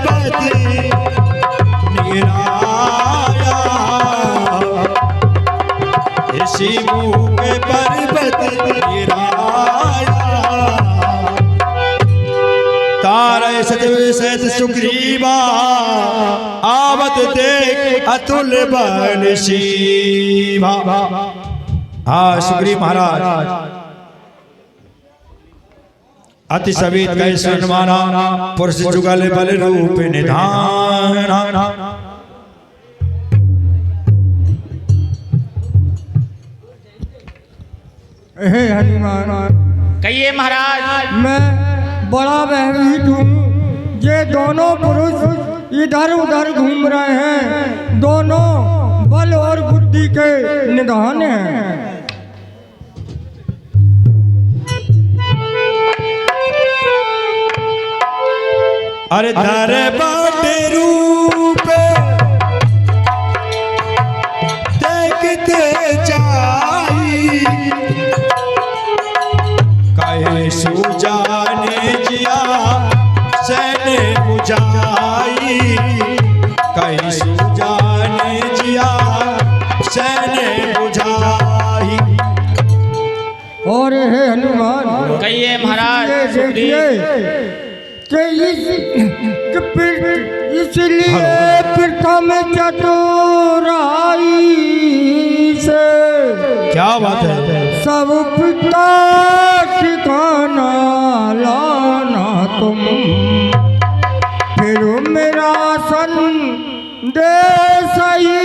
पर्वत निराया, इसी मुँह के पर्वत निराया। तारे सचिव सहित सुग्रीवा आवत देख अतुल बल शिवा। हाँ सुग्रीव महाराज अति सवित कह सुनमाना, पुरुष जुगल बल रूप निधान। हे हनुमान, कहिए महाराज। मैं बड़ा भयभीत हूँ। ये दोनों पुरुष इधर उधर घूम रहे हैं, दोनों बल और बुद्धि के निधान हैं। अरे धर बाटे रूप देखते जाई, कहे सुजाने जिया सैने बुझाई, कहे सुजाने जिया सैने बुझाई। और हे हनुमान, कहिए महाराज। देखिए कि इसलिए प्रथम चतुराई से क्या बात है, सब पिता ठिकाना लाना तुम, फिर मेरा संदेश ही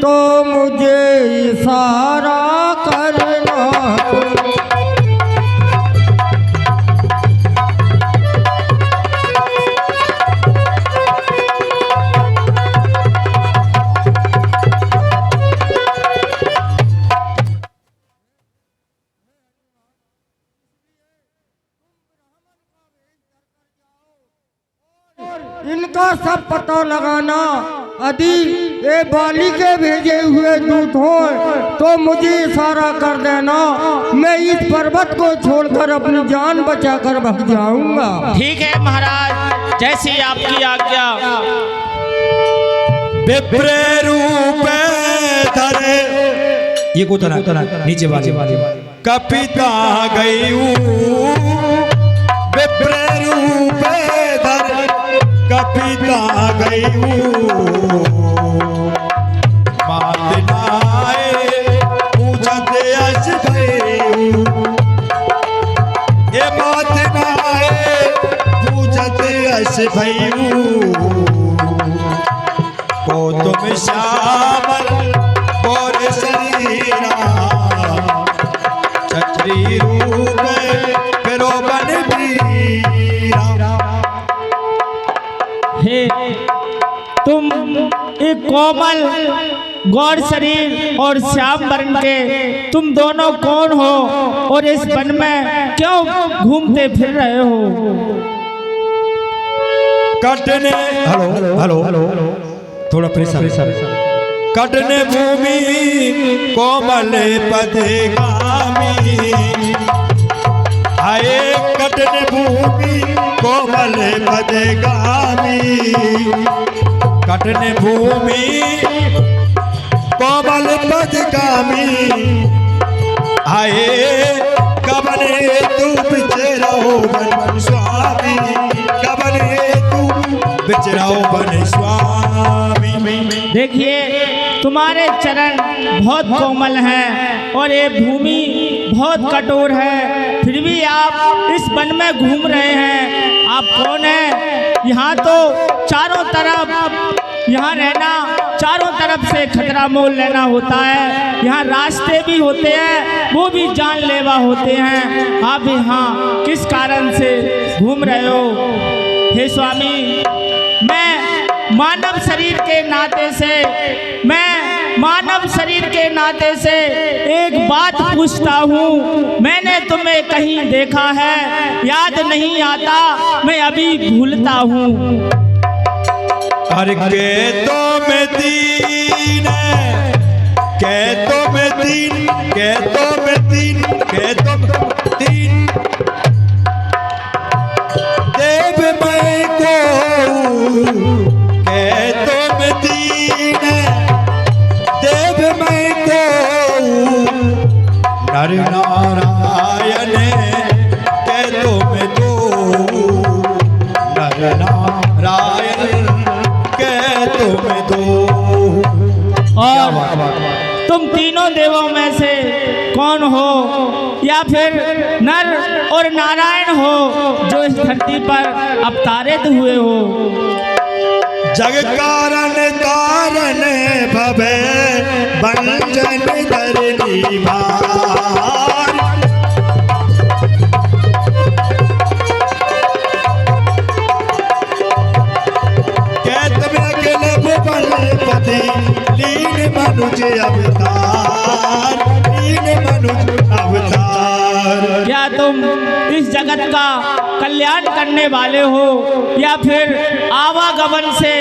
तो मुझे इशारा करना। इनका सब पता लगाना, यदि ये बाली के भेजे हुए दूत हो तो मुझे इशारा कर देना, मैं इस पर्वत को छोड़कर अपनी जान बचाकर भाग जाऊंगा। ठीक है महाराज, जैसी आपकी आज्ञा। विप्र रूप धरे, ये को तरह नीचे वाले कपिता गई विप्र रूप धरे कपिता गई, मात नाए पूछत अस भई, ये मात नाए पूछत अस भई, को तुम श्यामल और शरीरा, छत्री रूप फिरो बन वीरा। हे तुम एक कोमल गौर शरीर और श्याम वर्ण के तुम दोनों कौन हो और इस वन में क्यों घूमते फिर रहे हो? कटने हेलो थोड़ा प्रेशर। कटने भूमि कोमल पदगामी, आए कटने भूमि कोमल पदगामी, कटने भूमि कोमल पदगामी, आए कबने तू बिचराओ बन स्वामी, कबने तू बिचराओ बन स्वामी। देखिए तुम्हारे चरण बहुत कोमल हैं और ये भूमि बहुत कठोर है, फिर भी आप इस वन में घूम रहे हैं। आप कौन हैं? यहाँ तो चारों तरफ, यहाँ रहना चारों तरफ से खतरा मोल लेना होता है, यहाँ रास्ते भी होते हैं वो भी जानलेवा होते हैं। आप यहाँ किस कारण से घूम रहे हो? हे स्वामी, मैं मानव शरीर के नाते से, मैं मानव शरीर के नाते से एक बात पूछता हूँ। मैंने तुम्हें कहीं देखा है, याद नहीं आता, मैं अभी भूलता हूँ। हर के तो में तीन, के तो में तीन, के तो में तीन, के तो में तीन, देव मैं को नारायण कह तो मैं दो, नर नारायण कह तो मैं दो। और तुम तीनों देवों में से कौन हो, या फिर नर और नारायण हो जो इस धरती पर अवतारित हुए हो? जग कारण तारण भवे बंजन धरनी भार, कहत में अकेले भुवनपति लीन मनुज अवतार, लीन मनुज अवतार। क्या तुम इस जगत का कल्याण करने वाले हो, या फिर आवागमन से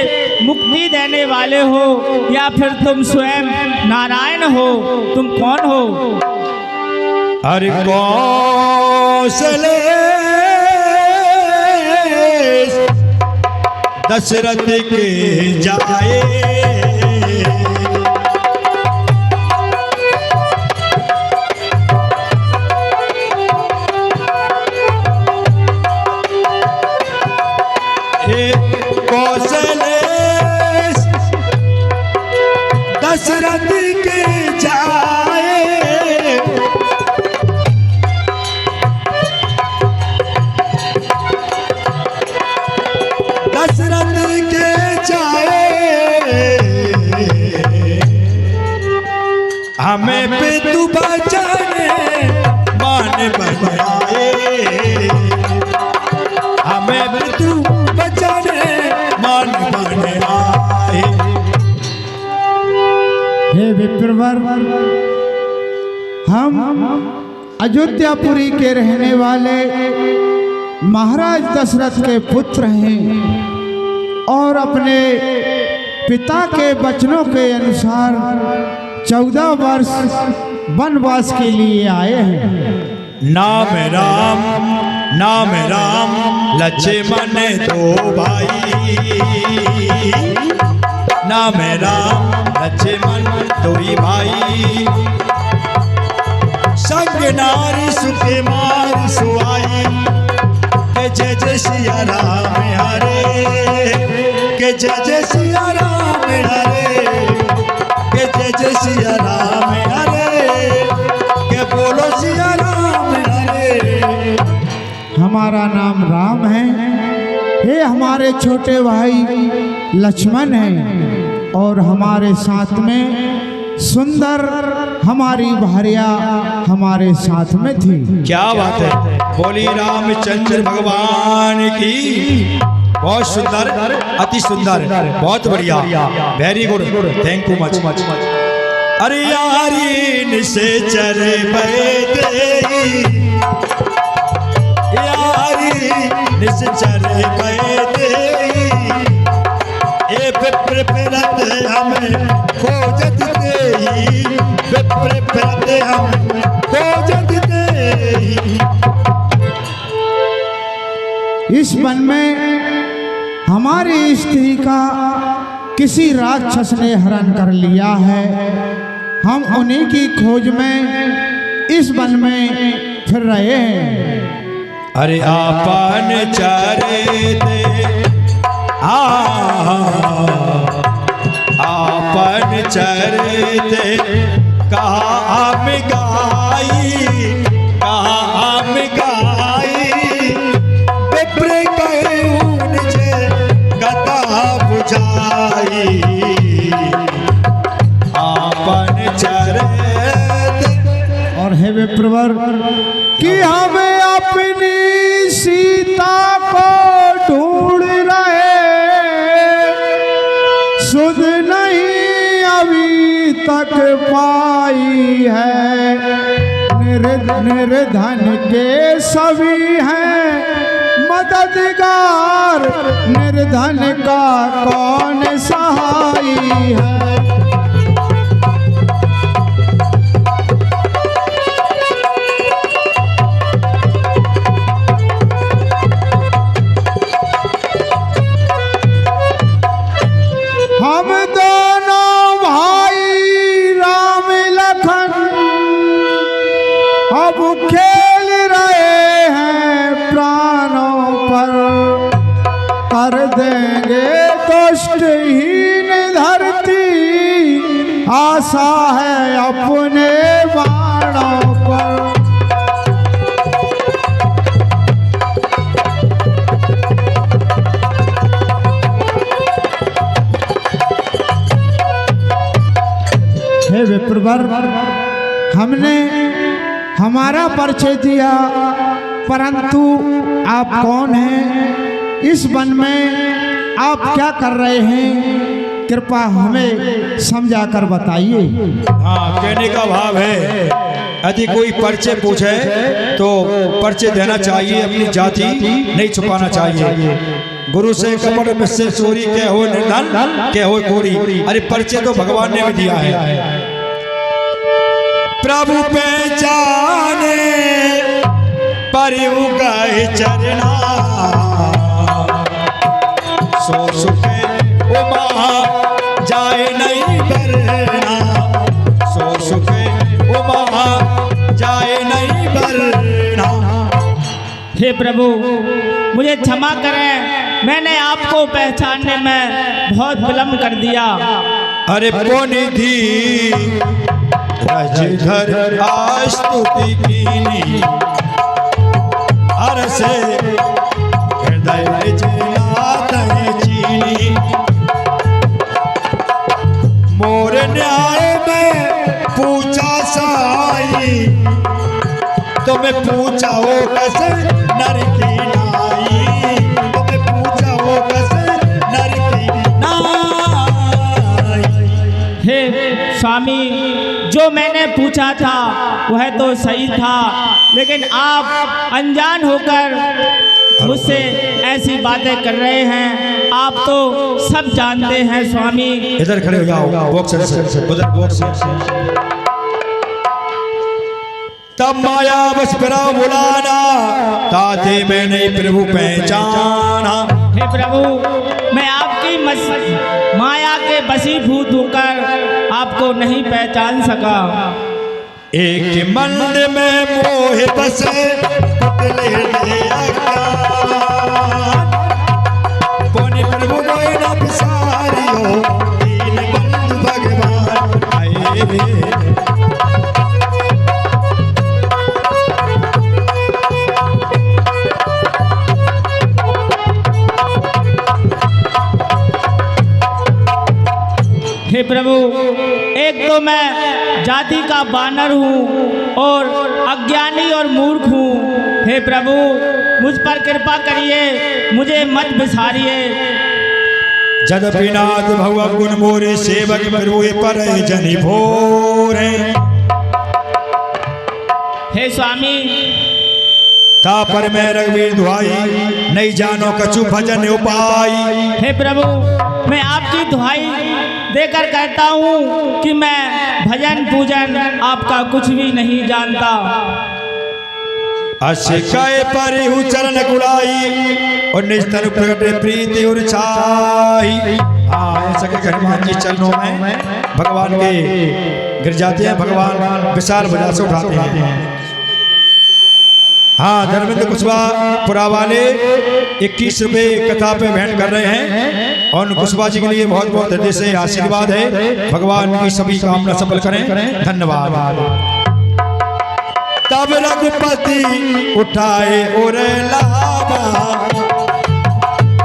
मुक्ति देने वाले हो, या फिर तुम स्वयं नारायण हो? तुम कौन हो? हरि कौशले दशरथ के जाए, कौशले दशरथ के जाए, दशरथ के जाए, हमें पे तू बचाने मान बनाए, हमें पे तू बचाने मान बनाए। हे विप्रवर, हम अयोध्यापुरी के रहने वाले महाराज दशरथ के पुत्र हैं और अपने पिता के वचनों के अनुसार 14 वर्ष वनवास के लिए आए हैं। नाम राम नाम राम लक्ष्मण दो भाई, नाम राम लक्ष्मण दो भाई, संग नारी सुखे मार सुआई, के जय जय सिया राम हरे, के जय जय सिया राम हरे, के जय जय सिया राम हरे, के बोलो सिया राम हरे। हमारा नाम राम है, हे हमारे छोटे भाई लक्ष्मण हैं, और हमारे साथ में सुंदर हमारी भार्या हमारे साथ में थी। क्या बात है, बोली रामचंद्र भगवान की। बहुत सुंदर, अति सुंदर, बहुत बढ़िया, very good, thank you much. अरे यारी निश्चर बैदे, यारी निश्चर बैदे, ए विप्र प्रत हमें खोजत देही, विप्र प्रत हमें खोजत देही। इस वन में हमारी स्त्री का किसी राक्षस ने हरण कर लिया है। हम उन्हीं की खोज में इस वन में फिर रहे हैं। अरे आपन चरे दे, आपन चरे दे, कहा हम गाई, कहा हम गाई, विप्र कहे उनसे गदा बुझाई, आपन चरे दे। और हे विप्रवर कि हमें अपनी सीता को ढूंढ रहे, सुध नहीं अभी तक पाई है। निर्धन के सभी हैं मददगार, निर्धन का कौन सहाई है। हम दोनों भाई राम लखन कर देंगे कष्टहीन धरती, आशा है अपने बाणों पर। हे विप्रवर, हमने हमारा परिचय दिया, परंतु आप कौन हैं? इस वन में आप क्या कर रहे हैं? कृपया हमें समझाकर बताइए। हाँ, कहने का भाव है यदि कोई परिचय पूछे तो परिचय देना चाहिए, अपनी जाति नहीं छुपाना चाहिए। गुरु से कपट में से चोरी के हो निर्धन के हो कोरी। अरे परिचय तो भगवान ने भी दिया है। प्रभु पहचाने परिउ गए चरना, सो सुखे उमा जाए नहीं बरना, सो सुखे उमा जाए नहीं बरना। हे प्रभु, मुझे क्षमा करें, मैंने आपको पहचानने में बहुत विलम्ब कर दिया। अरे पोनिधि रजधर आस्तुति कीनी, हर से हृदय जनात चीनी। मोर न्याय में पूछा साई, तो मैं पूछा हो कैसे नर की नाई, तो मैं पूछा हो कैसे नर की नाई। हे स्वामी, जो मैंने पूछा था वह तो सही था, लेकिन आप अनजान होकर मुझसे ऐसी बातें कर रहे हैं। आप तो सब जानते हैं स्वामी। इधर खड़े हो जाओ, बॉक्स से उधर बॉक्स से। तब माया बस करा बुलाना, ताते मैंने प्रभु पहचाना। हे प्रभु, मैं आपकी माया के बसीभूत होकर आपको नहीं पहचान सका। एक मन में मोह बसे पुतले पुनि प्रभु कोई न बिसारियो, दीन बंधु भगवान आए। हे प्रभु, एक तो मैं जाति का बानर हूँ और अज्ञानी और मूर्ख हूँ। हे प्रभु, मुझ पर कृपा करिए, मुझे मत बिसारिए। जदपि नाथ भव गुण मोरे, सेवक प्रभु पर जनि भोरे। हे स्वामी, ता पर मैं रघुवीर दुहाई, नहीं जानो कछु भजन उपाय। हे प्रभु, मैं आपकी दुहाई देकर कहता हूँ कि मैं भजन पूजन आपका कुछ भी नहीं जानता। अशिकाय पर हूँ चरण गुलाई, और निस्तर प्रकट प्रीति और छाई। हाँ, ऐसा के हनुमान जी चरणों में भगवान के गिर जाते हैं, भगवान विशाल भुजा से उठाते हैं। हाँ, धर्मेंद्र कुशवाहा पुरा वाले 21 रुपये कथा पे भेंट कर रहे हैं, और कुशवाहा जी के लिए बहुत बहुत हृदय से आशीर्वाद है। भगवान की सभी कामना सफल करें। धन्यवाद। तब रघुपति उठाए और लावा,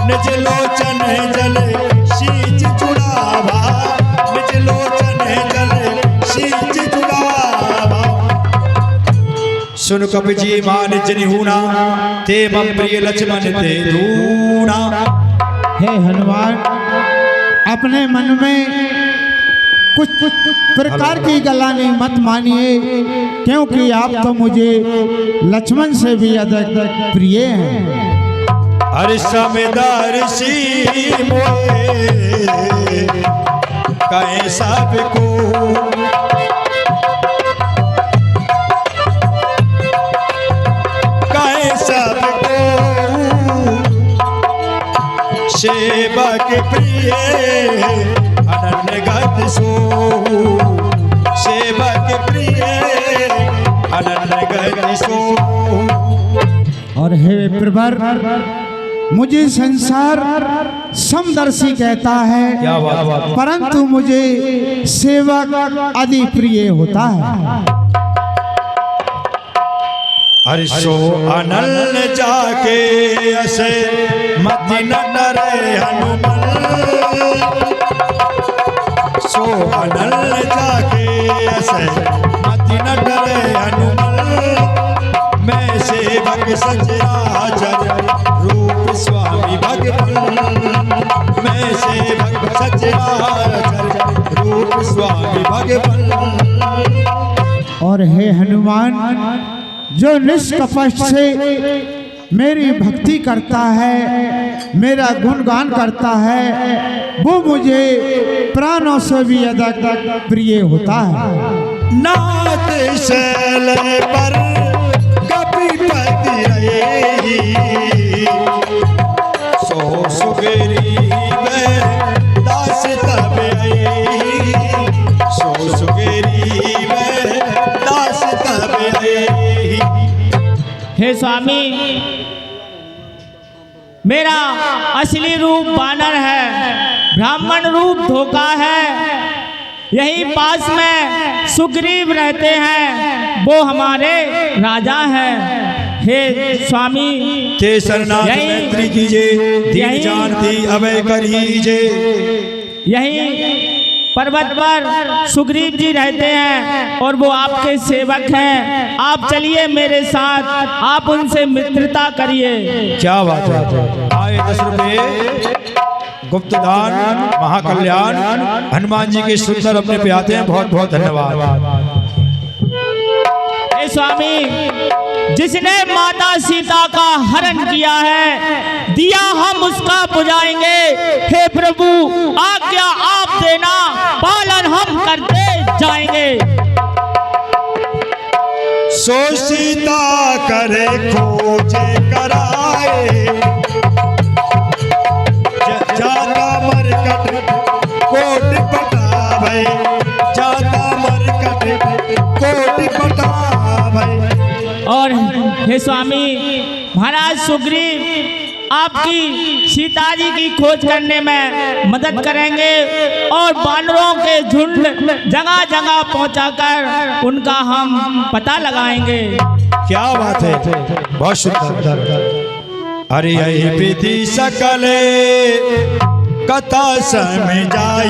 निज लोचन जले शीच चुड़ावा, निज लोचन जले शीच चुड़ावा। सुन कपि जी मान जनि हूना, ते मम प्रिय लक्ष्मण ते धूना। हे हनुमान, अपने मन में कुछ प्रकार की गलानी मत मानिए, क्योंकि आप तो मुझे लक्ष्मण से भी अधिक प्रिय हैं। हर्षमदर्शी मोए कहे सबको, कहे सबको सेवक प्रिय अनन्य गति सो, सेवक प्रिय अनन्य गति सो। और हे प्रवर, मुझे संसार समदर्शी कहता है, क्या बात। परंतु मुझे सेवक अति प्रिय होता है। हरि सो अनल जाके ऐसे मति न डरे हनुमान, सो अनल जाके ऐसे मति न डरे हनुमान, मैं सेवक सचराचर रूप स्वामी भगवान, मैं सेवक सचराचर रूप स्वामी भगवान। और हे हनुमान, जो निष्कपट से मेरी भक्ति करता है, मेरा गुणगान करता है, वो मुझे प्राणों से भी अधिक प्रिय होता है। नाथ शैल पर कपिपति रही, सो सुगरी दास तब आई, सो सुगरी दास तब आई। हे स्वामी, मेरा असली रूप बानर है, ब्राह्मण रूप धोखा है। यही पास में सुग्रीव रहते हैं, वो हमारे राजा हैं। हे स्वामी, ते शरणागत मैत्री कीजिए, दीन जानती अभय करीजे। यही पर्वत पर सुग्रीव जी रहते हैं और वो आपके सेवक हैं। आप चलिए मेरे साथ, आप उनसे मित्रता करिए। क्या बात है। आए 10 रुपये गुप्तदान महाकल्याण हनुमान जी के सुंदर अपने पे आते हैं। बहुत बहुत धन्यवाद। हे स्वामी, जिसने माता सीता का हरण किया है, दिया हम उसका बुझाएंगे। हे प्रभु, आज्ञा आप देना, पालन हम करते जाएंगे। सो सीता करे खोजे कराए, जाता मरकट कोट पटावे, जाता मरकट कोट पटावे। और हे स्वामी, महाराज सुग्रीव आपकी सीता जी की खोज करने में मदद करेंगे और बानरों के झुंड जगह जगह पहुंचाकर उनका हम पता लगाएंगे। क्या बात है, बहुत सुंदर। अरे यही विधि सकले कथा समझाई,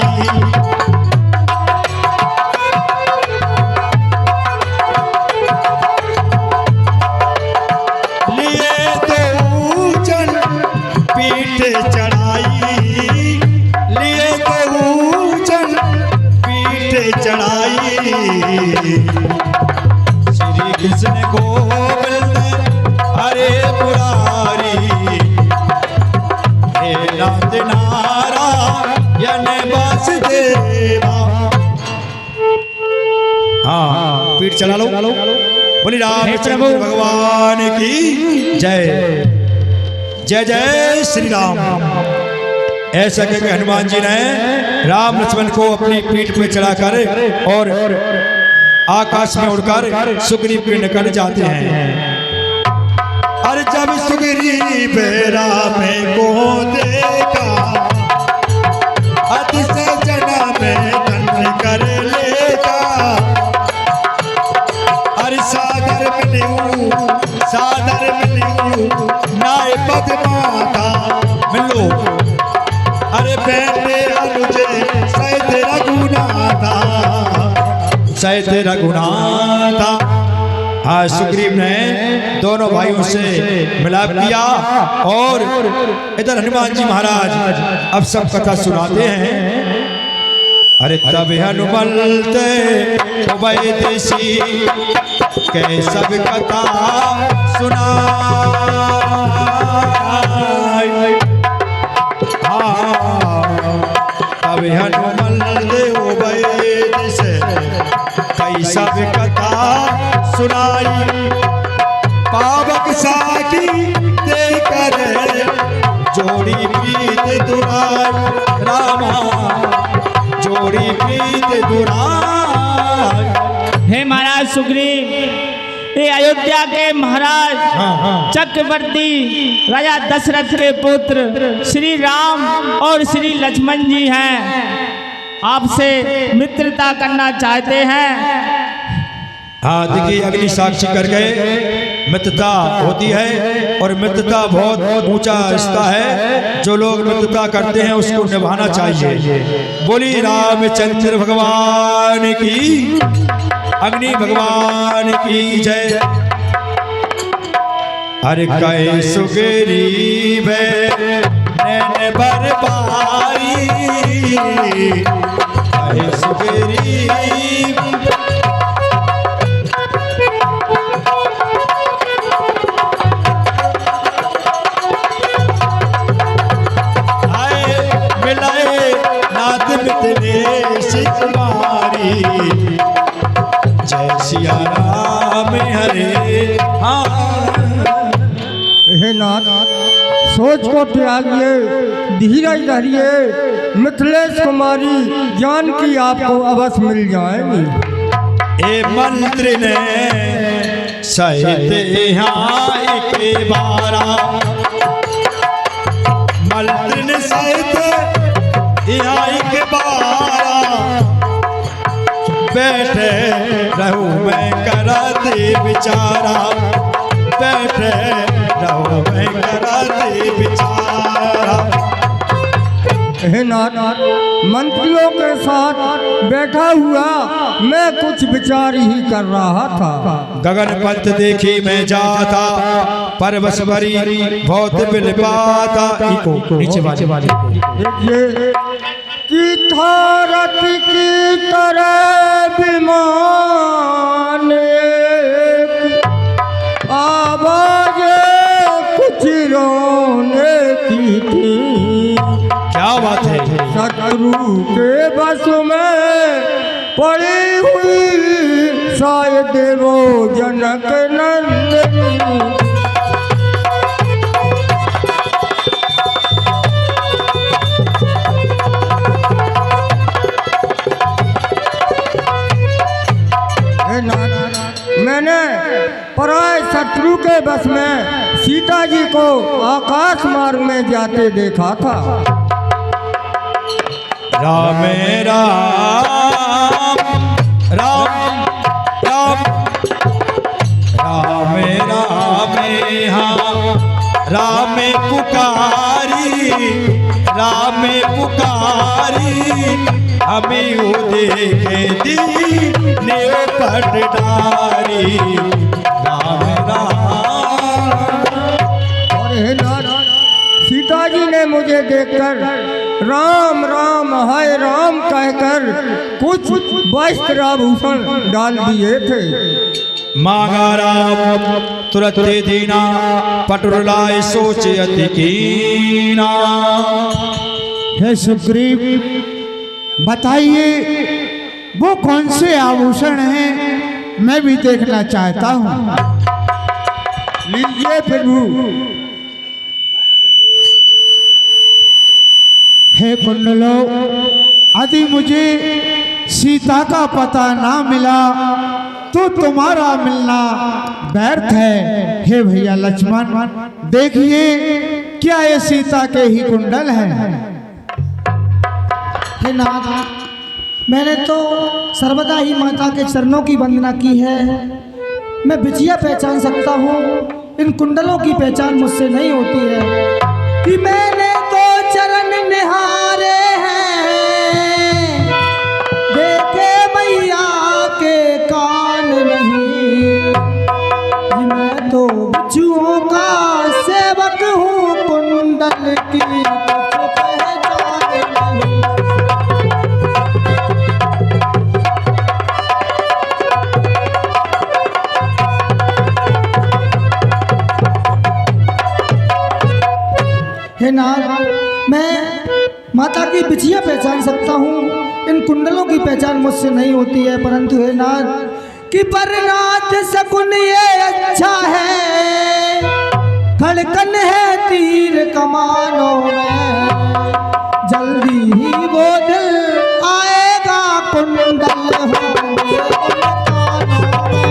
लिए तो जन पीठ चढ़ाई, लिए तो जन पीठ चढ़ाई। श्री कृष्ण गोविंद हरे मुरारी, हे नाथ नारायण वासुदेवा। हाँ, पीठ चढ़ा लो। बोली रामचंद्र भगवान की जय। जय जय श्री राम। ऐसा कहकर हनुमान जी ने राम लक्ष्मण को अपनी पीठ पे चढ़ाकर और आकाश में उड़कर सुग्रीव के निकट जाते हैं। और जब सुग्रीव राम को देखा, अतिशय जना में दंड कर लेगा। अरे सादर मिलू नाय पद माता मिलो। अरे बेटे अनुजे सहित रघुनाथा, सहित रघुनाथा। हाँ, सुग्रीव ने दोनों भाइयों से मिलाप किया और इधर हनुमान जी महाराज अब सब कथा सुनाते हैं। अरे तब हनुमल ते वैदेशी के सब कथा सुना। तब हनुमल देव वैदेशी कई सब कथा सुनाई। पावक साकी देकर जोड़ी प्रीत दुराई, रामा जोड़ी प्रीत दुराई। हे महाराज सुग्रीव, ये अयोध्या के महाराज चक्रवर्ती राजा दशरथ के पुत्र श्री राम और श्री लक्ष्मण जी हैं, आपसे मित्रता करना चाहते हैं। हाँ देखिए, अग्नि साक्षी कर गए, मित्रता होती है और मित्रता बहुत ऊंचा रिश्ता है। जो लोग मित्रता करते हैं उसको निभाना चाहिए। बोली रामचंद्र भगवान की, अग्नि भगवान की जय। अरे कई सुगरीब नैन बरबारी, कई सुगरीब जय सिया राम हरे। हे नाथ, सोच को त्यागिए, धीरज धरिए, मिथिलेश कुमारी जानकी आपको अवश्य मिल जाएगी। ए मंत्र ने सहित यहाँ के बारा, मंत्र ने सहित यहाँ के बारा, बैठे रहूं मैं कराते बिचारा, बैठे रहूं मैं कराते बिचारा। हे नाथ, मंत्रियों के साथ बैठा हुआ मैं कुछ विचार ही कर रहा था। गगन पंथ देखी मैं जाता, परवश भरी बहुत बिल पाता। नीचे वाले देखिए कि था रथ की तरह विमान, आवाज कुछ रोने की थी। क्या बात है। शत्रु के बस में पड़ी हुई शायद वो जनक नंदनी। मैंने पराय शत्रु के बस में सीता जी को आकाश मार्ग में जाते देखा था। राम राम राम राम राम राम, हाँ राम पुकारी, राम पुकारी, हमें वो देखे दीने पटदारी। राम राम। और हे नाथ, सीता जी ने मुझे देखकर राम राम हाय राम कहकर कुछ वस्त्र आभूषण डाल दिए थे। मांगा राम तुरंत दे दीना, पटुलाए सोच अति कीना। हे सुग्रीव, बताइए वो कौन से आभूषण हैं, मैं भी देखना चाहता हूँ। लीजिए प्रभु। हे कुंडलो, यदि मुझे सीता का पता ना मिला तो तुम्हारा मिलना व्यर्थ है। हे भैया लक्ष्मण, देखिए क्या ये सीता के ही कुंडल हैं। हे नाथ, मैंने तो सर्वदा ही माता के चरणों की वंदना की है। मैं बिछिया पहचान सकता हूँ, इन कुंडलों की पहचान मुझसे नहीं होती है। कि मैंने तो चरण निहारे हैं, देखे मैया के कान नहीं। कि मैं तो बिच्छुओं का सेवक हूँ, कुंडल की पहचान नहीं। हे नाथ, मैं माता की बिछिया पहचान सकता हूँ, इन कुंडलों की पहचान मुझसे नहीं होती है। परंतु हे नाथ, कि परनाथ सकुन ये अच्छा है, धड़कन है तीर कमानों में। जल्दी ही वो दिल आएगा, कुंडल होंगे उन कानों में।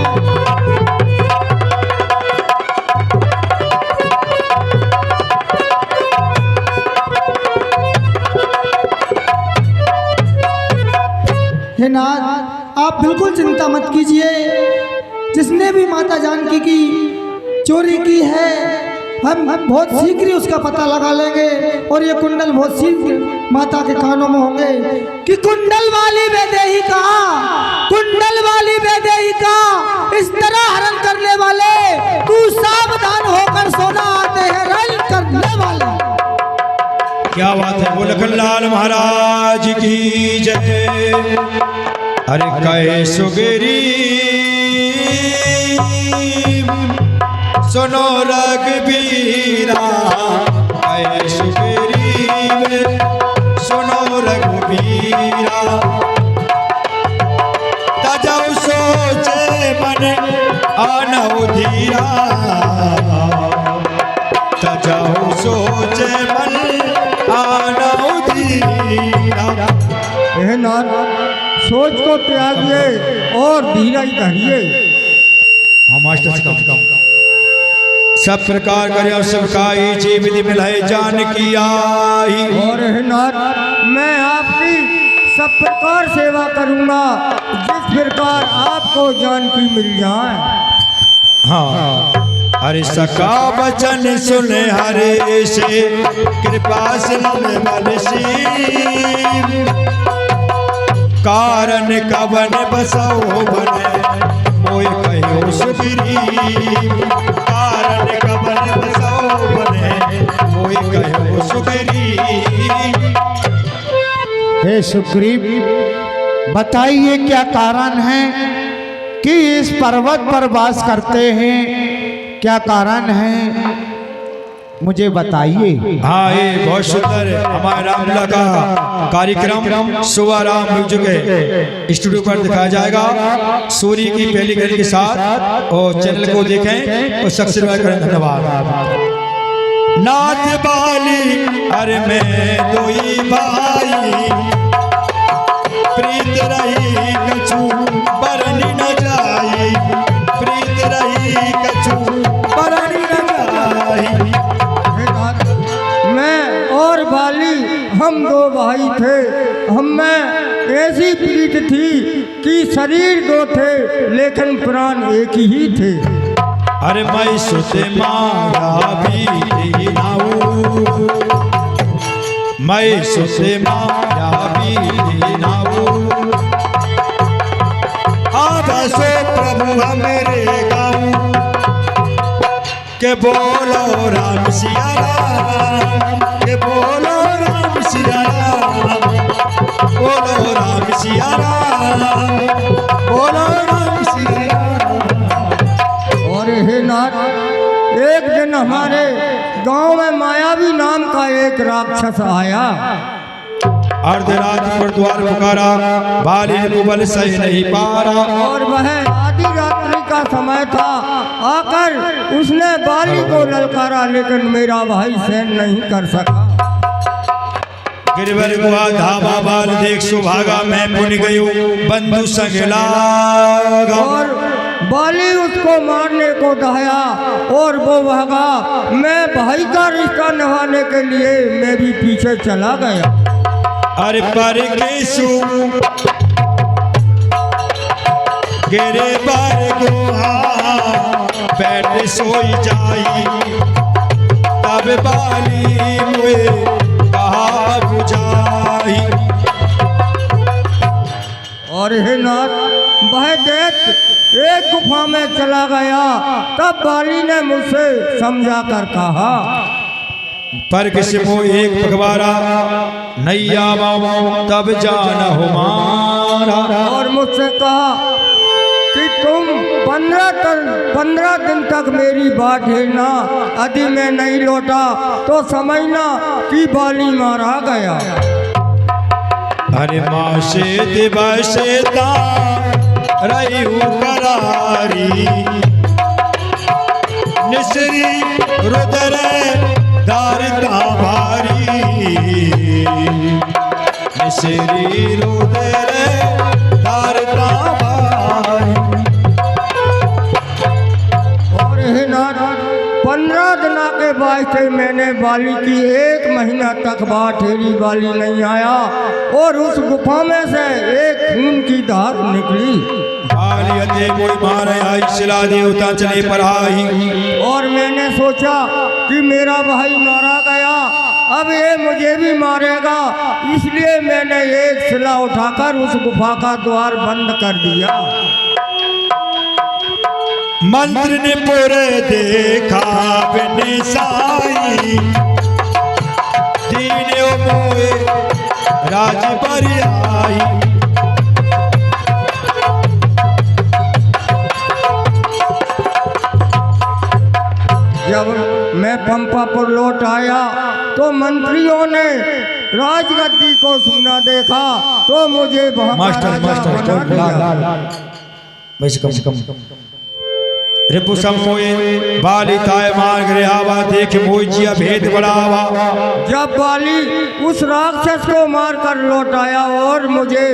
हे नाथ, आप बिल्कुल चिंता मत कीजिए। जिसने भी माता जानकी की चोरी की है, हम बहुत शीघ्र ही उसका पता लगा लेंगे और ये कुंडल बहुत शीघ्र माता के कानों में होंगे कि कुंडल वाली वैदेही का, कुंडल वाली वैदेही का इस तरह हरण करने वाले, तू सावधान होकर सोना, आते हैं हरण करने वाले। क्या बात है, बोल लखनलाल महाराज की जय। अरे कहे सुगरी सुनो रघुबीरा, कहे सुग्रीव सुनो रघुबीरा, तजौ सोचे मन आनौ धीरा, तजौ सोचे मन आनौ धीरा। हे नाथ, सोच को त्यागिए और धीरज धरिए। हाँ मास्टर से कम सब प्रकार करे और सबका ही विधि मिलाए जान की आई। और हे नाथ, मैं आपकी सब प्रकार सेवा करूंगा जिस प्रकार आपको जानकी मिल जाए। हाँ अरे सका वचन सुने हरे से, कृपा से मन सी, कारण कवन बसो बने, मोय कहो सुग्रीव, कारण कवन बसो बने, मोय कहो सुग्रीव। हे सुग्रीव, बताइए क्या कारण है कि इस पर्वत पर वास करते हैं, क्या कारण है मुझे बताइए। हाँ ये बहुत सुंदर हमारे रामलीला का कार्यक्रम सुबह राम म्यूजिक स्टूडियो पर दिखाया जाएगा सूर्य की पहली घड़ी के साथ, और चैनल को देखें और सब्सक्राइब करें। धन्यवाद। नाथ बाली अरे मैं दो ही भाई, प्रीत रही कछु बरनी न जाई, प्रीत रही कछु बरनी न जाई। मैं और बाली हम दो भाई थे, हम में ऐसी प्रीत थी कि शरीर दो थे लेकिन प्राण एक ही थे। अरे मैं सुते माया भी नाऊ, मैं सुते माया भी नाऊ, आवासो प्रभु मेरे गाँव के बोलो राम सिया राम, के बोलो राम सिया राम, बोलो राम सिया राम, बोलो राम सिया राम। और हे नाथ, एक दिन हमारे गांव में मायावी नाम का एक राक्षस आया। अर्धरात्रि पर द्वार पुकारा, बाली ने बल सही नहीं पारा, और वह आधी रात्रि का समय था। आकर उसने बाली को ललकारा लेकिन मेरा भाई सहन नहीं कर सका। गिरवर गुआ धावा बाल देख सुभागा, मैं पुन गयो बंधु संग लागा। और बाली उसको मारने को दहाया और वो भागा। मैं भाई का रिश्ता निभाने के लिए मैं भी पीछे चला गया। अरे पर केसु गिरे बार गुहा, बैठ सोई जाई, तब बाली मुए कहा बुझाई। और हे नाथ, वह दैत्य एक गुफा में चला गया। तब बाली ने मुझसे समझा कर कहा, पर किसी मो एक पगवारा, नैया मामो तब जाना हो मारा। और मुझसे कहा कि तुम 15 दिन तक मेरी बात हेरना, यदि मैं नहीं लौटा तो समझना कि बाली मारा गया। अरे माँ से दिवस रही करारी, निसरी रुदर दार भारी, निसरी रुदर दार भारी। और हे नाथ, 15 दिन के के वास्ते मैंने बाली की 1 महीना तक बाठेरी बाली नहीं आया और उस गुफा में से एक खून की धार निकली। बाली अते मोई मारे आई शिला देवता चले पर आई। और मैंने सोचा कि मेरा भाई मारा गया, अब ये मुझे भी मारेगा, इसलिए मैंने एक शिला उठाकर उस गुफा का द्वार बंद कर दिया। मंत्र ने पूरे देखा बिन साई, दीने मोए राज पर आई। जब मैं पंपापुर लौट आया तो मंत्रियों ने राजगद्दी को सुना देखा तो मुझे बहुत मास्टर वैसे कम रिपु समोए बाली ताय मार गरे आवा देख मोई जिया भेद बढ़ावा। जब बाली उस राक्षस को मारकर लौट आया और मुझे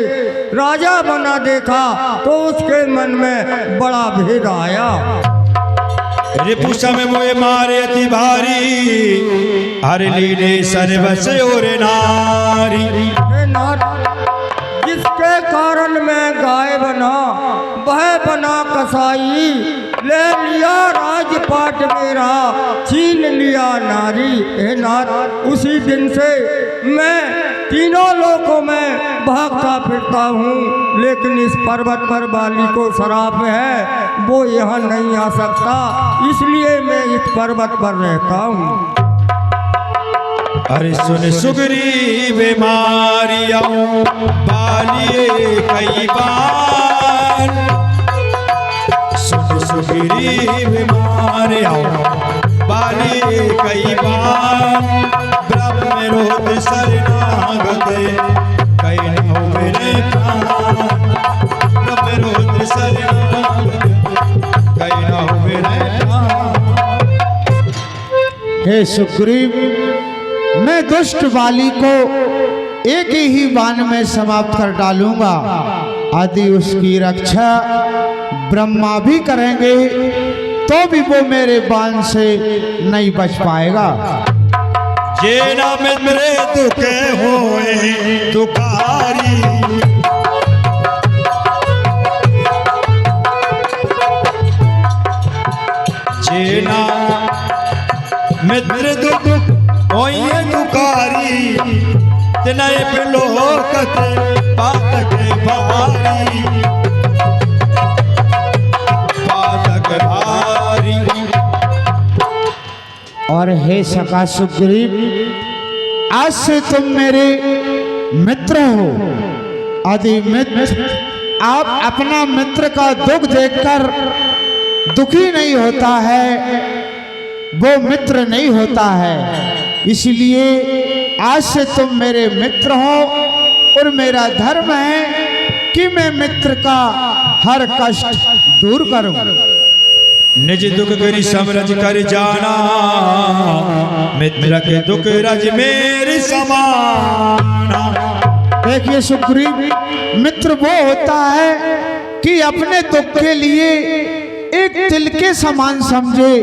राजा बना देखा तो उसके मन में बड़ा भेद आया। रिपु समय मोए मारे अति भारी, हर लीले सर्वस और नारी। हे नाथ, जिसके कारण मैं गाय बना वह बना कसाई, ले लिया राजपाट मेरा छीन लिया नारी। हे नाथ, उसी दिन से मैं तीनों लोकों में भागता फिरता हूँ, लेकिन इस पर्वत पर बाली को श्राप है, वो यहाँ नहीं आ सकता, इसलिए मैं इस पर्वत पर रहता हूँ। अरे सुन सुग्रीव मारिया बालिए कई बार, सुन सुग्रीव मारिया बालिए कई बार। ब्रह्म रोध शरणागत कई नौ मेरे प्राण, ब्रह्म रोध शरणागत कई नौ मेरे प्राण। हे सुग्रीव, मैं दुष्ट बाली को एक ही बाण में समाप्त कर डालूंगा, यदि उसकी रक्षा ब्रह्मा भी करेंगे तो भी वो मेरे बाण से नहीं बच पाएगा। जे ना मेरे दुख होए दुखारी, जे ना मित्र दुख होए दुखारी, तिनाए पिलोकत पातक भारी, पातक भारी। और हे सखा सुग्रीव, आज से तुम मेरे मित्र हो। यदि मित्र आप अपना मित्र का दुख देखकर दुखी नहीं होता है, वो मित्र नहीं होता है। इसलिए आज से तुम मेरे मित्र हो और मेरा धर्म है कि मैं मित्र का हर कष्ट दूर करूं। निज दुख करी समरज कर जाना, मित्र के दुख रज मेरे समाना। देखिए सुग्रीव, मित्र वो होता है कि अपने दुख के लिए एक तिल के समान समझे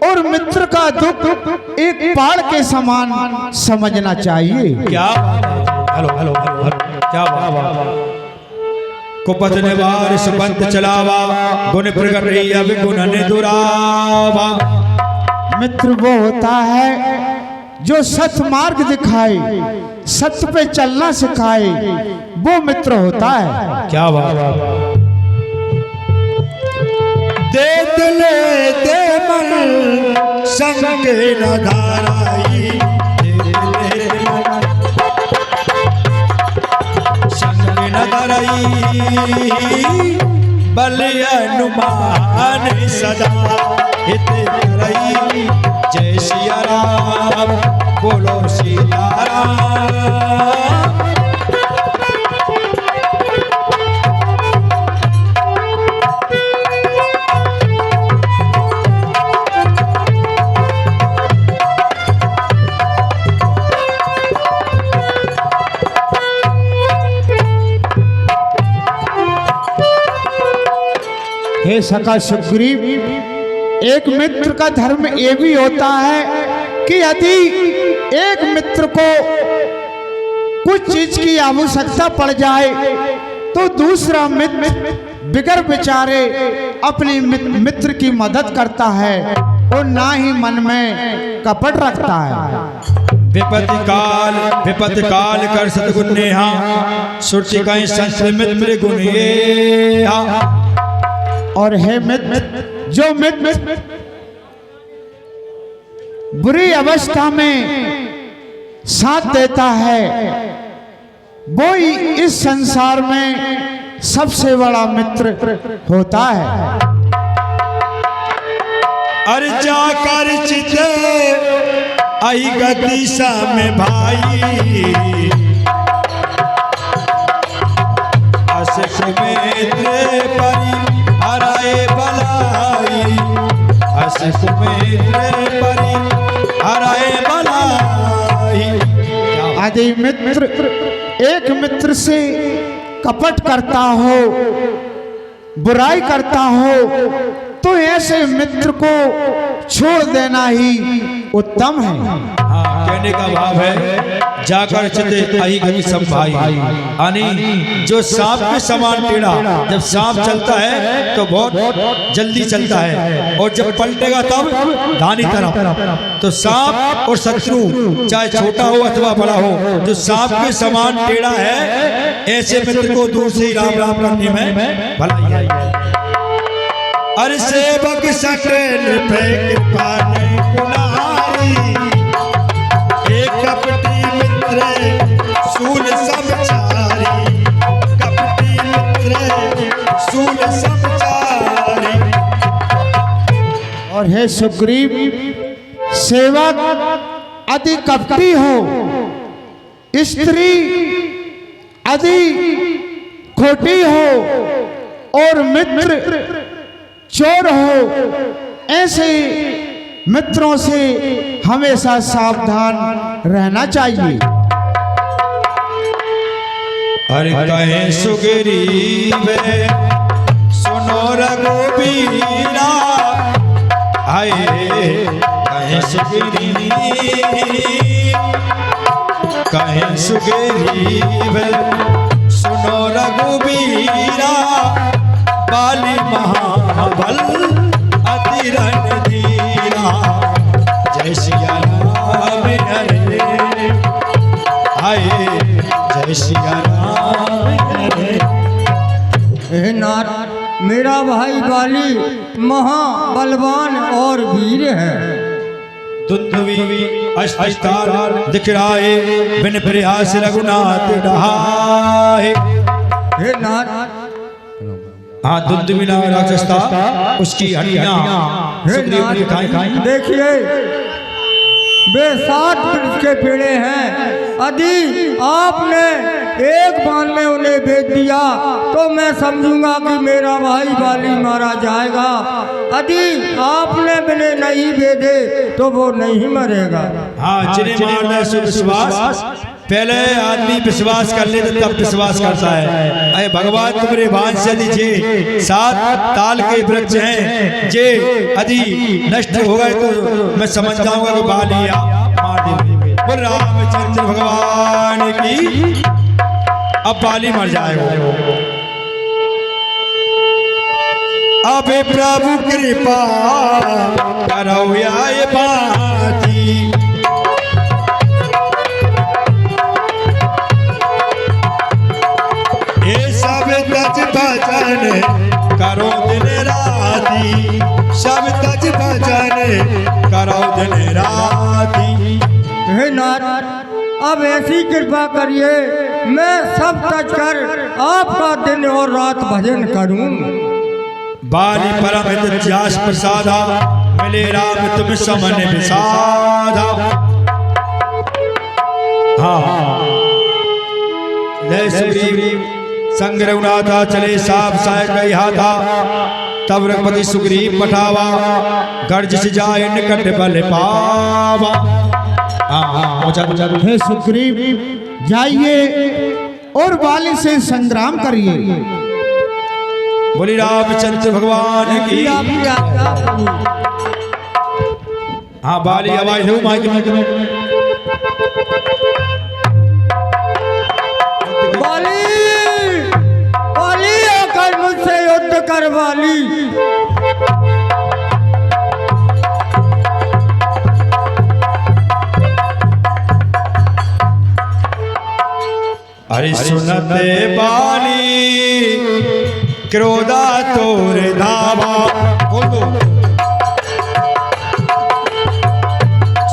और मित्र का दुख एक पहाड़ के समान समझना चाहिए। क्या हेलो हेलो हेलो क्या बात। कुपत ने वार सुबंत चलावा, गुण प्रगट रही अब गुण ने दुरावा। मित्र वो होता है जो सत मार्ग दिखाए, सत्य पे चलना सिखाए, वो मित्र होता है। क्या बात। दे दिले दे मन संग न धाराई, संग न धाराई, बल अनुमान सदा हित रही। जय सिया राम, बोलो सिया राम। हे सखा सुग्रीव, एक मित्र का धर्म ये भी होता है कि यदि एक मित्र को कुछ चीज की आवश्यकता पड़ जाए तो दूसरा मित्र बिगर विचारे अपने मित्र की मदद करता है और ना ही मन में कपट रखता है। विपत्ति काल कर सतगुण नेहा सुरति कहीं संत मित्र गुण ये। और है मित्र, जो मित्र बुरी अवस्था में साथ देता है वो ही इस संसार में सबसे बड़ा मित्र होता है। अरे जाकर चिते आई गति सा में भाई असिक मित्र परी हराए बलाई असिक मित्र परी हराए बलाई। यदि मित्र एक मित्र से कपट करता हो, बुराई करता हो तो ऐसे मित्र को छोड़ देना ही उत्तम है। हाँ, कहने का भाव है जाकर चिते आई गति सब भाई, यानी जो सांप के समान टेढ़ा, जब सांप चलता है तो बहुत जल्दी चलता है और जब पलटेगा तब धानी तरफ। तो सांप और शत्रु चाहे छोटा हो अथवा बड़ा हो, जो सांप के समान टेढ़ा है ऐसे मित्र को दूर से ही राम राम करने में भलाई है। अरे सेवक सटेल पे कृपा नहीं कुनारी, एक कपटी मित्र सूल सब चारी, कपटी मित्र सूल सब चारी। और हे सुग्रीव, सेवक यदि कपटी हो, स्त्री यदि खोटी हो और मित्र चोर हो, ऐसे मित्रों से हमेशा सावधान रहना चाहिए। अरे कहे सुग्रीव सुनो रघुबीरा, आए कहे सुग्रीव, कहे सुग्रीव सुनो रघुबीरा, बाली महाबल अति रणधीरा, जय सिया राम हरे, आए जय सिया राम हरे। हे नाथ, मेरा भाई बाली महाबलवान और वीर है। दुंदुवी अस्तार दिखराए, बिन प्रयास रघुनाथ डहाए। हे नाथ, हाँ, दुंदुवी नाम राक्षस था, उसकी हड्डियां सुग्रीव ने खाई। देखिए वे 7 वृक्ष के पेड़े हैं, यदि आपने एक बार में उन्हें बेच दिया तो मैं समझूंगा कि मेरा भाई बाली मारा जाएगा। यदि आपने मैंने नहीं बेचे तो वो नहीं मरेगा। हाँ, जिन्हें मारना है विश्वास, पहले आदमी विश्वास कर ले तब विश्वास करता है। अरे भगवान तुम्हारे भांज से दीजिए, 7 ताल के वृक्ष हैं, जे यदि नष्ट हो गए तो मैं समझ जाऊंगा कि बाली मार देंगे। बोल रामचंद्र भगवान की, अब बाली मर जाएगा। अबे प्रभु कृपा करो आए बाती, ये सब तज भजन करो दिन राती, सब तज भजन करो दिन राती। हे नाथ, अब ऐसी कृपा करिए मैं सब तज कर आपका दिन और रात भजन करूं। बाली परम हित ज्यास प्रसादा, मिले राम तुम समन विसाधा। हाँ, जय सुग्रीव संग रघुनाथा, चले साप साय कहा था, तब रघुपति सुग्रीव पठावा, गर्ज से जाए निकट बल पावा। हे सुग्रीव, जाइए और बाली से संग्राम करिए, बोली रामचंद्र भगवान की। हाँ बाली आवाज हो माइक में। बाली बाली आकर मुझसे युद्ध कर बाली। अरे सुनते बाली क्रोधा तोर धावा। बोल दो।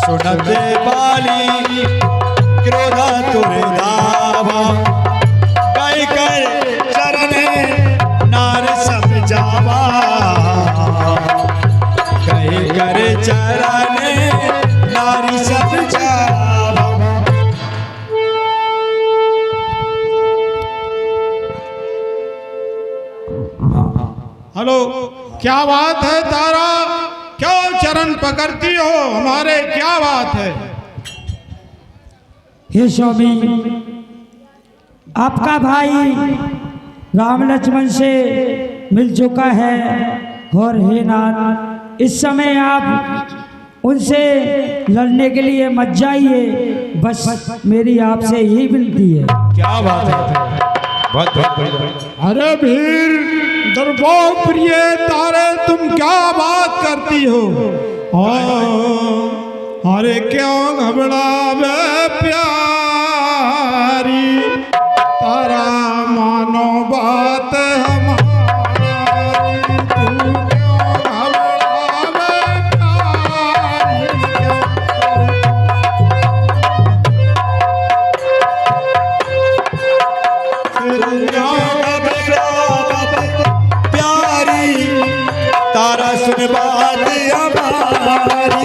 सुनते बाली क्रोधा तोर धावा। कई कर चरण नार समझावा। कई कर चरण नारी समझावा। हेलो, क्या बात है तारा? क्यों चरण पकड़ती हो हमारे? क्या बात है? हे स्वामी, आपका भाई राम लक्ष्मण से मिल चुका है और हे नाथ, इस समय आप उनसे लड़ने के लिए मत जाइए। बस मेरी आपसे यही विनती है। क्या बात है? बहुत अरे भीर दरबार प्रिय तारे, तुम क्या बात करती हो? अरे क्यों घबरावे प्यारी, तारा मानो बात हमारी। तू क्यों घबरावे प्यारी, तारा सुन बात हमारी।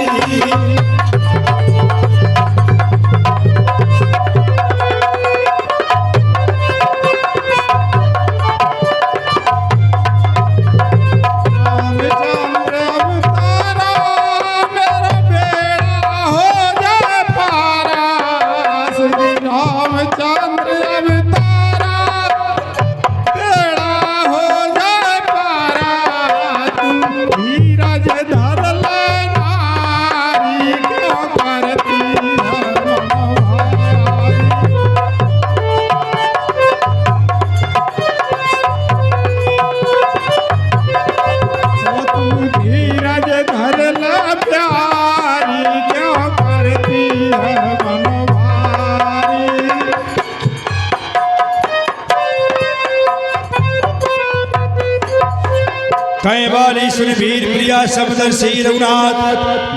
कई बाली सुन वीर प्रिया समदर्शी रघुनाथ।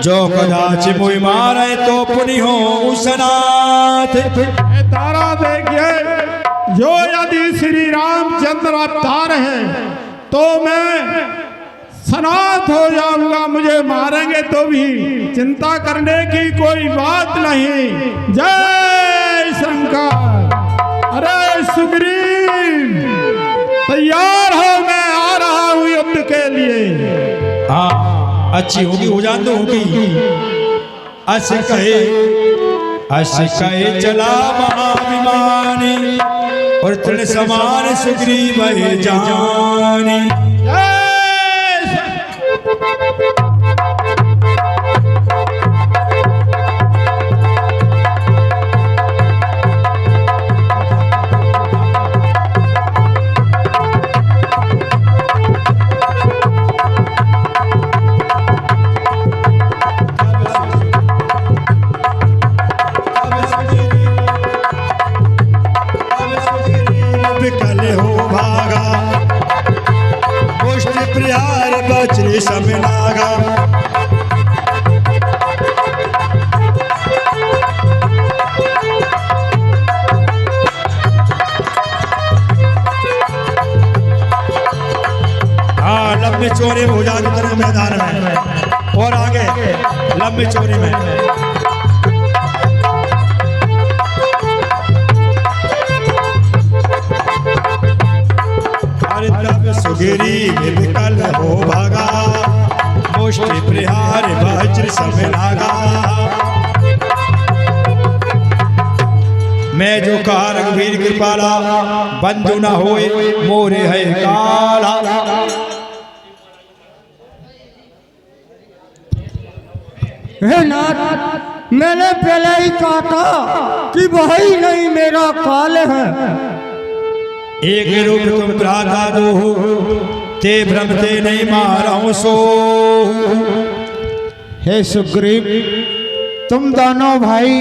जो कदाच मोहि मारे तो पुनि हो उसनाथ। तारा देखिए, जो यदि श्री रामचंद्र अवतार है तो मैं सनाथ हो जाऊंगा। मुझे मारेंगे तो भी चिंता करने की कोई बात नहीं। जय शंकर। अरे सुग्रीव, तैयार हो? मैं आ रहा हूँ युद्ध के लिए। हाँ अच्छी होगी, हो जान दो होगी। अस कहे चला महाभिमानी, और तृण समान सुग्रीव जानी। बचरे सब नागा। हाँ लंबे चौड़े हो जाते तेरे मैदान में, और आगे लंबे चौड़े में। सुगिरी विकल हो भागा, मुष्टि प्रहार वज्र सब लागा। मैं जो कहा रघुवीर कृपाला, बंधु न होए मोरे है काला। हे नाथ, मैंने पहले ही कहा था कि वही नहीं मेरा काल है। एक रूप तुम भ्राता दो, ते भ्रमते नहीं मारहूं सो। हे सुग्रीव, तुम दोनों भाई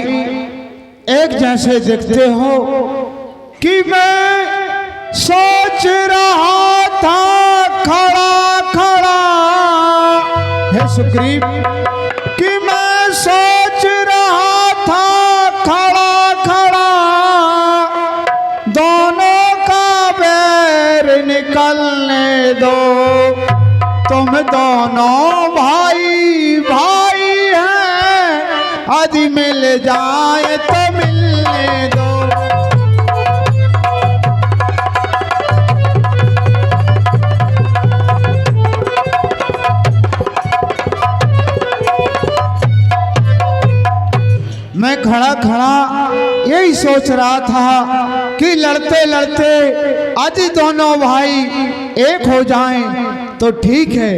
एक जैसे दिखते हो कि मैं सोच रहा था खड़ा खड़ा। हे सुग्रीव, कि मैं सोच रहा था खड़ा खड़ा, दोनों का बैर निकलने दो। तुम दोनों भाई भाई हैं, यदि मिल जाए तो मिलने दो। मैं खड़ा खड़ा यही सोच रहा था कि लड़ते लड़ते आज दोनों भाई एक हो जाएं तो ठीक है,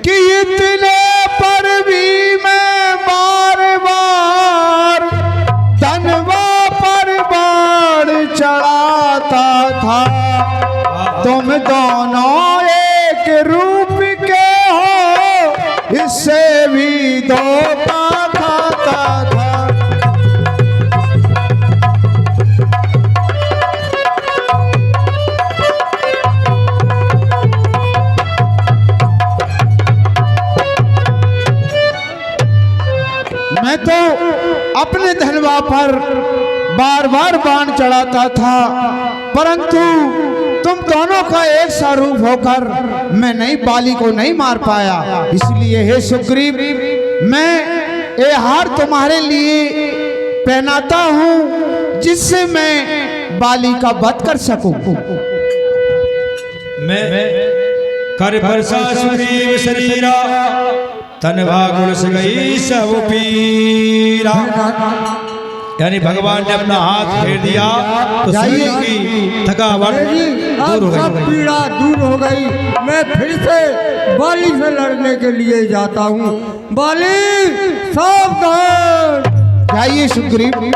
कि इतने पर भी मैं बार बार धनवा पर बाढ़ चढ़ाता था। तुम दोनों एक रूप के हो, इससे भी धोखा खाता था। मैं तो अपने धनवा पर बार बार बाण चढ़ाता था, परंतु तुम दोनों का एक सा रूप होकर मैं नहीं बाली को नहीं मार पाया। इसलिए हे सुग्रीव, मैं ये हार तुम्हारे लिए पहनाता हूँ, जिससे मैं बाली का वध कर सकूं। मैं कर बरसा सुग्रीव शरीरा, तनवा गुण से गई सब पीरा। यानी भगवान ने अपना हाथ फेर दिया तो शरीर की थकावट दूर हो सब गई। पीड़ा दूर हो गई। मैं फिर से बाली से लड़ने के लिए जाता हूँ। बाली सावधान। जाइए सुग्रीव।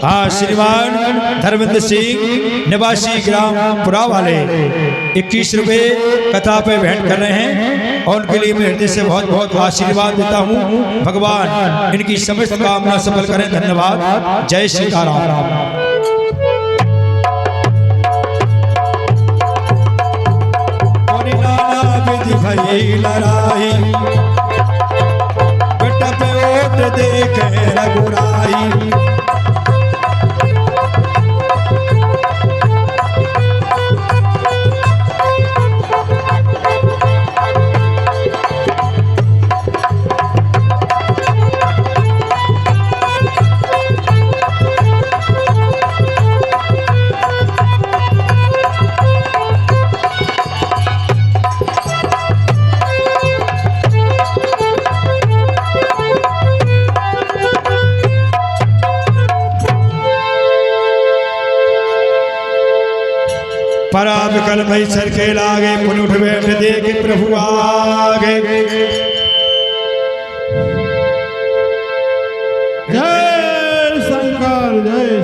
हाँ, श्रीमान धर्मेंद्र सिंह निवासी ग्राम पुरा वाले 21 रुपए कथा पे भेंट कर रहे हैं, और उनके लिए मैं हृदय से बहुत बहुत आशीर्वाद देता हूँ। भगवान इनकी समस्त कामना सफल करें। धन्यवाद। जय सीताराम। लड़ाई बेटा पे ओट देखे रघुराई, परा विकल मई सर के लागे, पुन उठ बैठ देख प्रभु आगे। जय शंकर जय।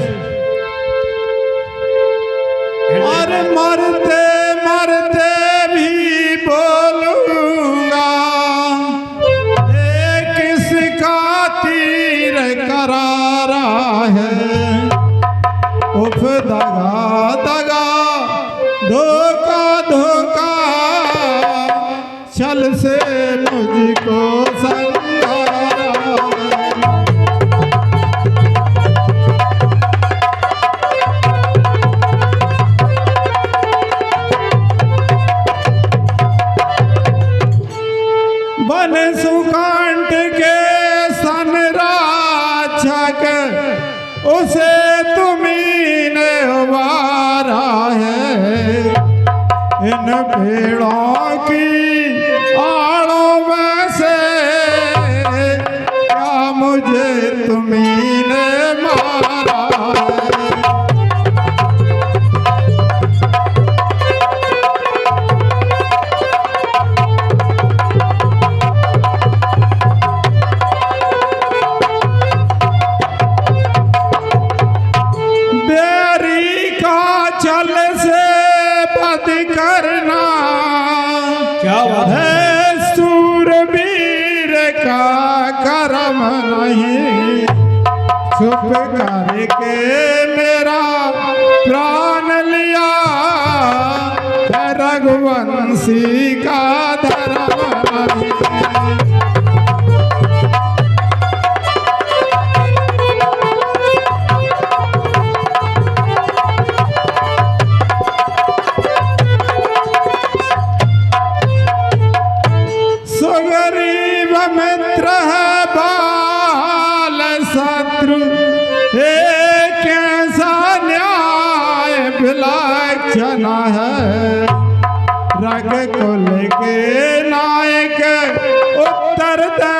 अरे मरते मरते भी बोलूंगा, किसका तीर करारा है। उफ दगा दगा धोखा धोखा, छल से मुझको संगारा। बन सुकांट के सन राक्षक, उसे तुम्ही ने उबारा है। इन पेड़ों की आड़ों में से क्या मुझे तुम्ही ने के मेरा प्राण लिया, रघुवंशी का धर्म नहीं। सुग्रीव मित्र है बाल शत्रु, एक कैसा न्याय विलक्षण है। रग कुल के नायक उत्तर दे,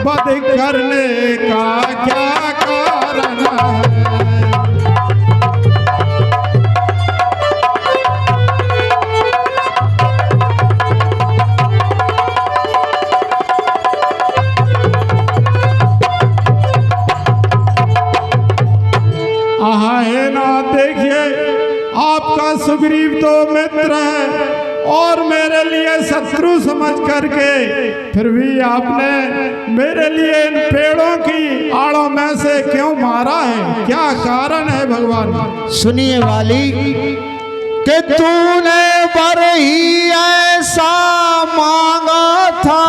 बद करने का क्या कारण है। है ना, देखिए आपका सुग्रीव तो मित्र है और मेरे लिए शत्रु समझ करके फिर भी आपने मेरे लिए इन पेड़ों की आड़ों में से क्यों मारा है, क्या कारण है भगवान? सुनिए वाली कि तूने वर ही ऐसा मांगा था,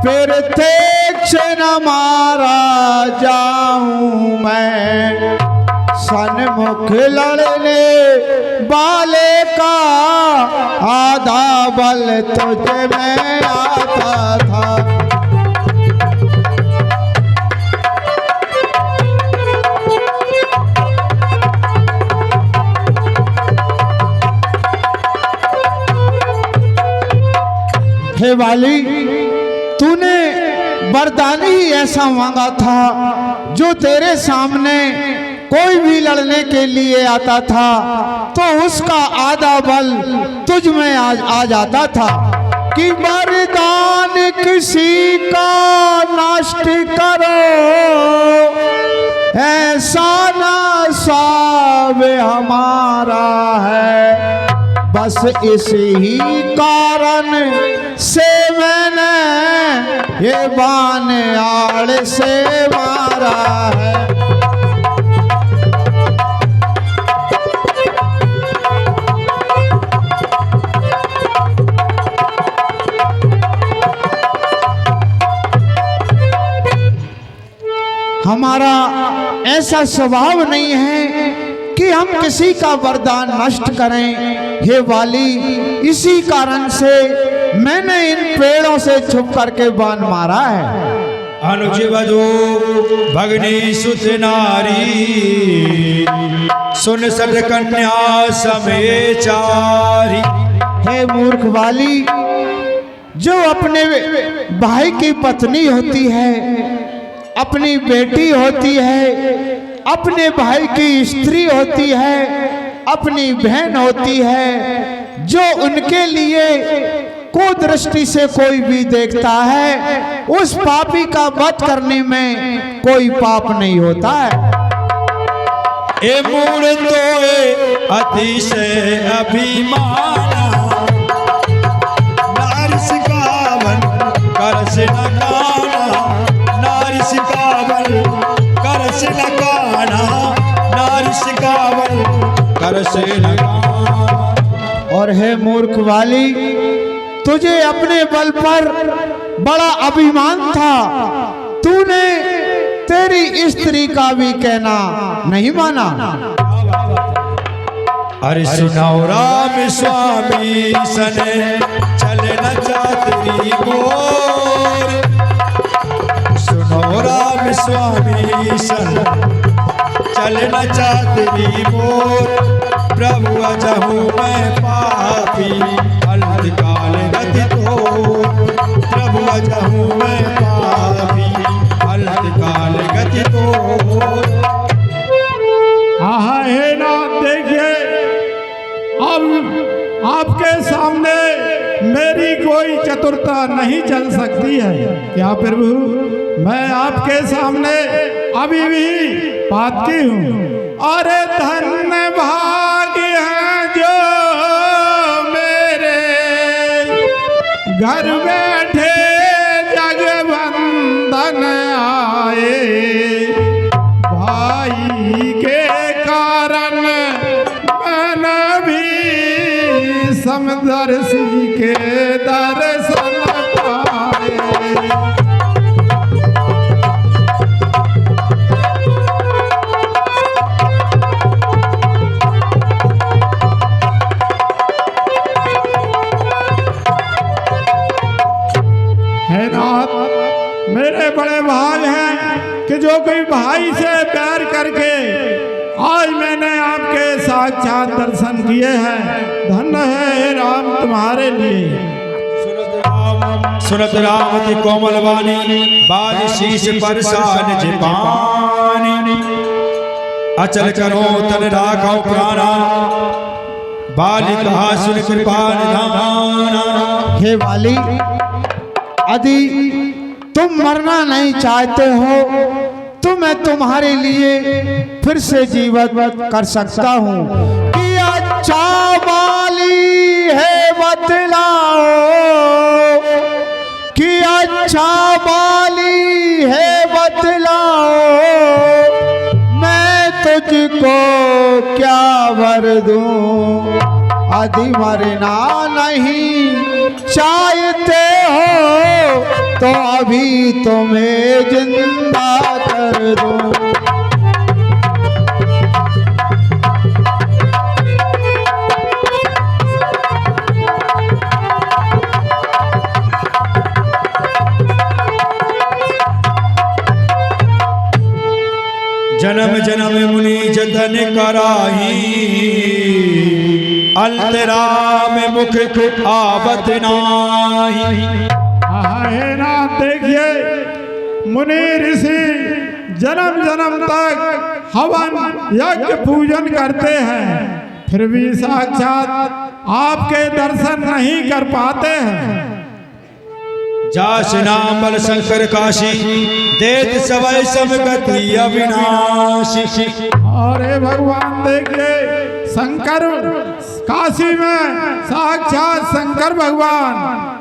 फिर तीक्ष्ण मारा जाऊं मैं। सन्मुख लड़ने वाले का आधा बल तुझ में आता था। हे वाली, तूने वरदान ही ऐसा मांगा था जो तेरे सामने कोई भी लड़ने के लिए आता था तो उसका आधा बल तुझ में आ जाता था कि वरदान किसी का नष्ट करो, ऐसा ना साव हमारा है। बस इसी कारण से मैंने ये बाण आड़ से मारा है। हमारा ऐसा स्वभाव नहीं है कि हम किसी का वरदान नष्ट करें। हे वाली, इसी कारण से मैंने इन पेड़ों से छुप करके बाण मारा है। अनुज वधू भगनी सुत नारी, सुन सद कन्या समेचारी। हे मूर्ख वाली, जो अपने भाई की पत्नी होती है, अपनी बेटी होती है, अपने भाई की स्त्री होती है, अपनी बहन होती है, जो उनके लिए कुदृष्टि से कोई भी देखता है, उस पापी का वध करने में कोई पाप नहीं होता है। ए मूड तो अतिशय अभिमाना, नारी सिकावन करस न काना, नारी सिकावन करस न काना, नारी सिकावन करस न काना। और हे मूर्ख वाली, तुझे अपने बल पर बड़ा अभिमान था, तूने तेरी स्त्री का भी कहना नहीं माना। अरे सुनाओ राम स्वामी सने चले न चातरी मोर, सुनो राम स्वामी सन चले न चातरी मोर। प्रभु अजहू मैं पापी अंतकाल गति तो, प्रभु अजहू मैं पापी अंतकाल गति तो। हाँ है ना, देखिए अब आपके सामने मेरी कोई चतुरता नहीं चल सकती है क्या प्रभु? मैं आपके सामने अभी भी पाती हूँ। अरे धन्य भाग्य है जो मेरे घर बैठे जगबंदन समदर्शी के दर्शन पाए। है नाथ, मेरे बड़े भाई हैं कि जो कोई भाई से प्यार करके आज मैंने आपके साक्षात दर्शन किए हैं। धन्य है हे राम तुम्हारे लिए। सुनत राम की कोमल वाणी, बाज शीश पर सान जिपानी। अचल करो तन राखो प्राणा, बाली कहा सुन कृपा निधाना। हे वाली, यदि तुम मरना नहीं चाहते हो तो मैं तुम्हारे लिए फिर से जीवित कर सकता हूँ। कि अच्छा वाली है बतलाओ, कि अच्छा वाली है बतलाओ, मैं तुझको क्या वर दूँ। यदि मरना नहीं चाहते हो तो अभी तुम्हें जिंदा कर दूं। जन्म जन्म मुनि जतन कराही, अंतरा में मुख आवत नाही। है नाथ, देखिए मुनि ऋषि जन्म जन्म तक हवन यज्ञ पूजन करते हैं, फिर भी साक्षात आपके दर्शन नहीं कर पाते हैं। जास नाम बल शंकर काशी, देत सवै समगति अविनाशी। और हे भगवान देखिए, शंकर काशी में साक्षात शंकर भगवान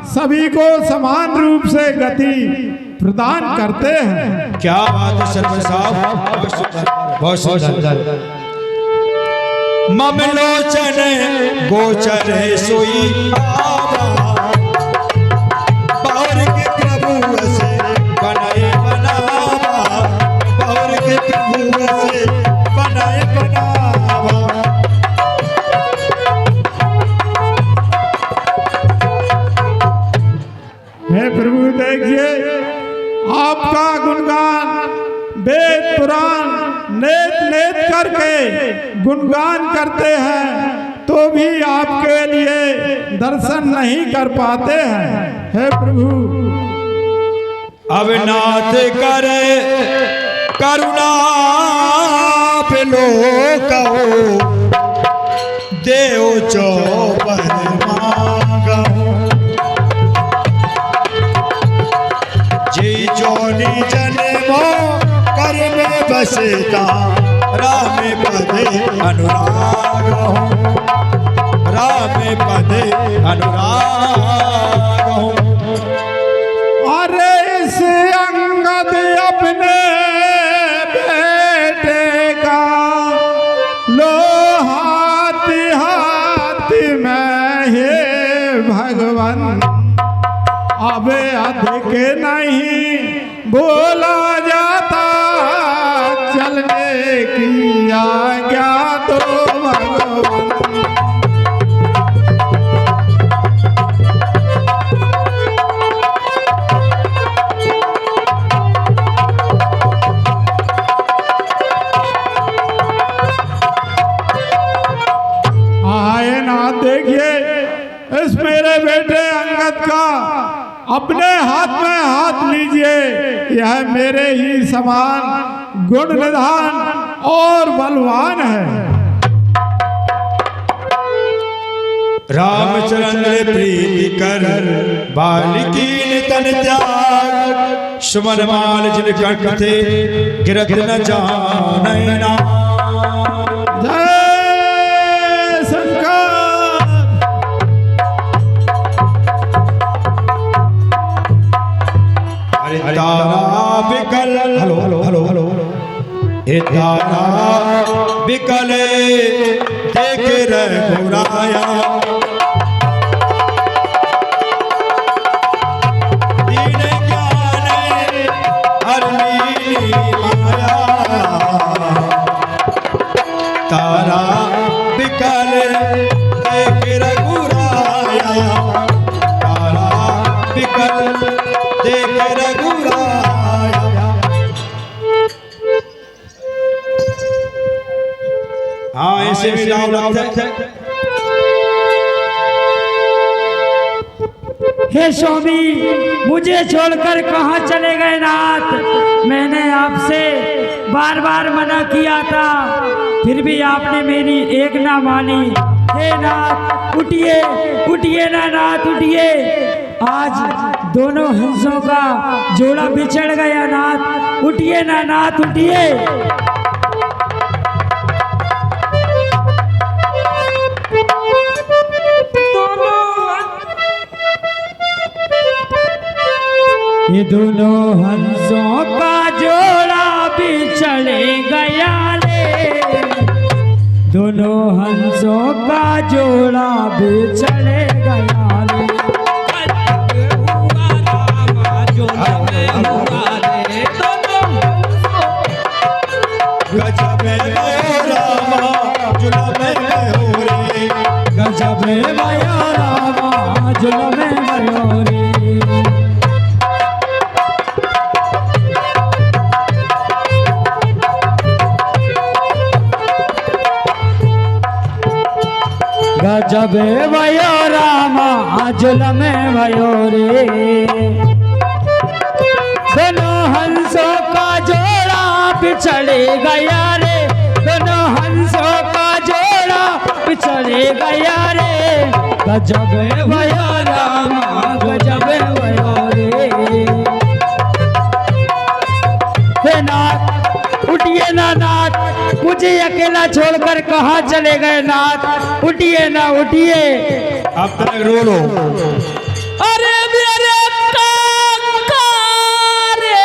सभी को समान रूप से गति प्रदान करते हैं। क्या बात है सर्व साहब, बहुत सुंदर। मम लोचन गोचर सोई आवा, बाउर के प्रभु से बनाए बनावा, बाउर के प्रभु से बनाए बनावा। हे प्रभु देखिए, आपका गुणगान वेद पुराण नेत नेत करके गुणगान करते हैं तो भी आपके लिए दर्शन नहीं कर पाते हैं। हे प्रभु, अब नाथ करे करुणा पे लोकहो, देव चौपर मांगो। जी जोनी जन्मो कर में बसता, राम पदे अनुराग हो, राम पदे अनुराग हो। अरे इस अंगद अपने बेटे का लो हाथी हाथी में, हे भगवान अब अधिक नहीं बोला जाता, चलने की आज्ञा दो भगवान। आए ना देखिए, इस मेरे बेटे अंगद का अपने हाथ में हाथ लीजिए, यह मेरे ही समान गुण निधान और बलवान है। रामचंद्र प्रीति कर बालिकीन तन त्याग, सुमन माल जिन कंठ थे गिरत न जाने ना। जय शंकर। तारा बिकल, हेलो हेलो हेलो हेलो, हे तारा बिकल देख रघुराया, ऐसे में राम लगता है। हे स्वामी, मुझे छोड़कर कहाँ चले गए नाथ? मैंने आपसे बार बार मना किया था, फिर भी आपने मेरी एक ना मानी। हे नाथ उठिए, उठिए ना नाथ उठिए। आज दोनों हंसों का जोड़ा बिछड़ गया नाथ, उठिए ना नाथ उठिए। ये दोनों हंसों का जोड़ा बिछड़ गया रे, दोनों हंसों का जोड़ा बिछड़ गया रे। गजब रामा जुलम हो रे, गजब भया रामा जुल्म भयो रे। गजब भयो रामा जुल्म भयो रे। दोनों हंसों का जोड़ा बिछड़ गया रे, दोनों हंसों का जोड़ा बिछड़ गया रे। गजब भयो रामा गजब भयो रे। हे नाथ उठिए ना नाथ, मुझे अकेला छोड़कर कहाँ चले गए नाथ? उठिए ना उठिए। अब तक रो लो। अरे मेरे काका रे,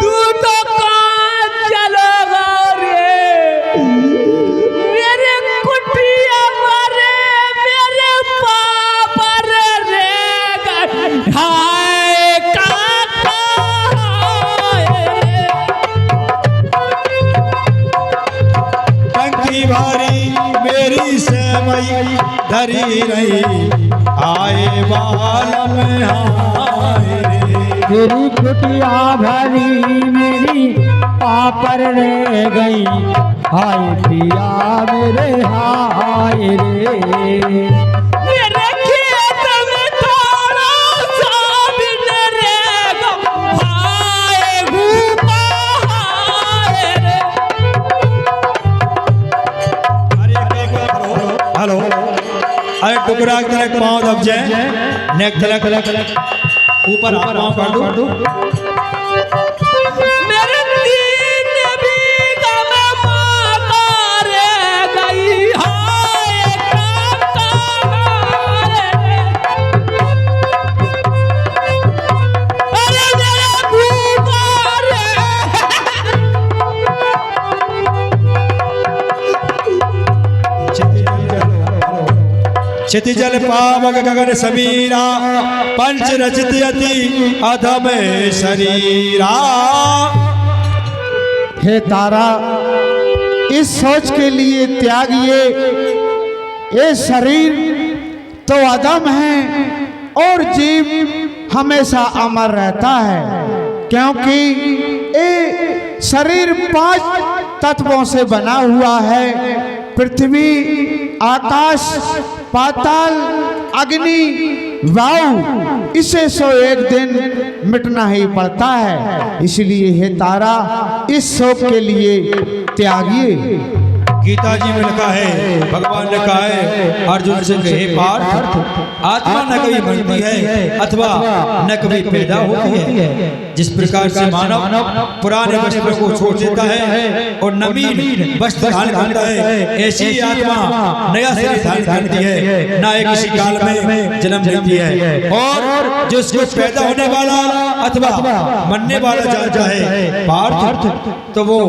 तू तो कहाँ चलेगा रे? मेरे कुटिया मारे, मेरे पापा रे, हाय काका टंकी भारी मेरी सेवई धरी रही, आए बाल में आए रे। मेरी कुटिया भरी मेरी पापर रह गई, हाय पिया मेरे हाय रे। मेरे खेत में थोड़ा सा भी न रहेगा, हाय भूपा हाय रे। हेलो, अरे टुकड़ा की तरह पाँव दब जाए, नेक तलक ऊपर पाँव कर दो। मेरे तीन बीघा में माता रह गई, हाय काका रे। अरे मेरा भूपा रे। क्षितिजल पावक गगन समीरा, पंच रचित यति अधम शरीरा। हे तारा, इस सोच के लिए त्यागिए, ये शरीर तो अदम है और जीव हमेशा अमर रहता है, क्योंकि ये शरीर 5 तत्वों से बना हुआ है। पृथ्वी, आकाश, पाताल, अग्नि, वायु, इसे 101 दिन मिटना ही पड़ता है। इसलिए हे तारा, इस शोक के लिए त्यागिए। गीता जी में लिखा है, भगवान ने कहा है अर्जुन से कहे पार्थ, आत्मा न कभी बनती है अथवा न कभी पैदा होती है। जिस प्रकार से मानव पुराने वस्त्रों को छोड़ देता है और नवीन वस्त्र धारण करता है, ऐसी ही आत्मा नया शरीर धारण करती है, न एक किसी काल में जन्म लेती है। और जो उसको पैदा होने वाला अथवा मरने वाला जानता है पार्थ, तो वो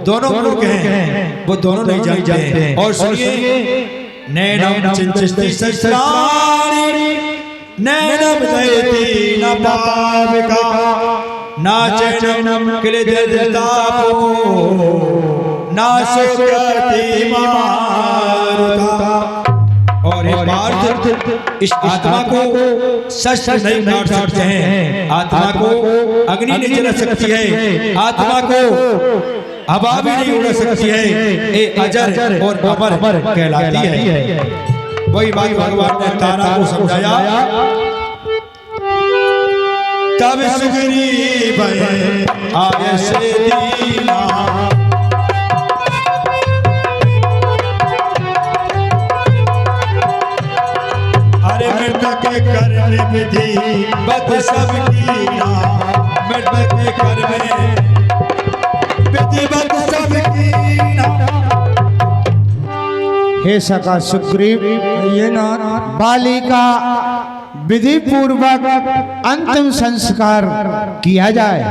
दोनों लोग हैं, वो दोनों नहीं जानते हैं। और सुनिए, नैनम चिंतिस्ति सस्त्राणि नैनम दयति न पाविका, न चैनम क्लेदतापो न सुकृति मारुता। और हे पार्थ, इस आत्मा को शस्त्र नहीं काट सकते हैं, आत्मा को अग्नि नहीं जला सकती है, आत्मा को हवा भी नहीं उड़ा सकती है, ये अजर और अमर कहलाती है। वही बात भगवान ने तारा को समझाया। तब सुग्रीव आए से दीना, अरे मृतक कर्म विधि बद सब कीना, मृतक कर्म विधि बद सब कीना। हे सखा सुग्रीव, ये नाथ बाली का विधि पूर्वक अंतिम संस्कार किया जाए।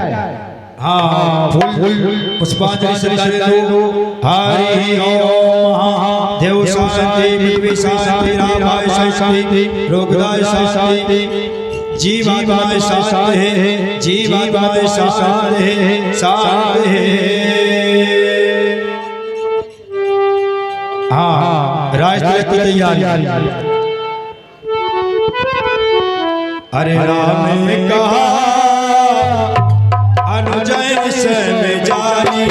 हाँ, फूल पुष्पांजलि से डाले दो। हरि ओम। देव शांति, पृथ्वी शांति, रामाय शांति, रोगदाय शांति, जीवात्माय शांति, जीवात्माय शांति, शांति। हाँ, राष्ट्र की तैयारी। अरे राम ने कहा अनुजय से में जारी,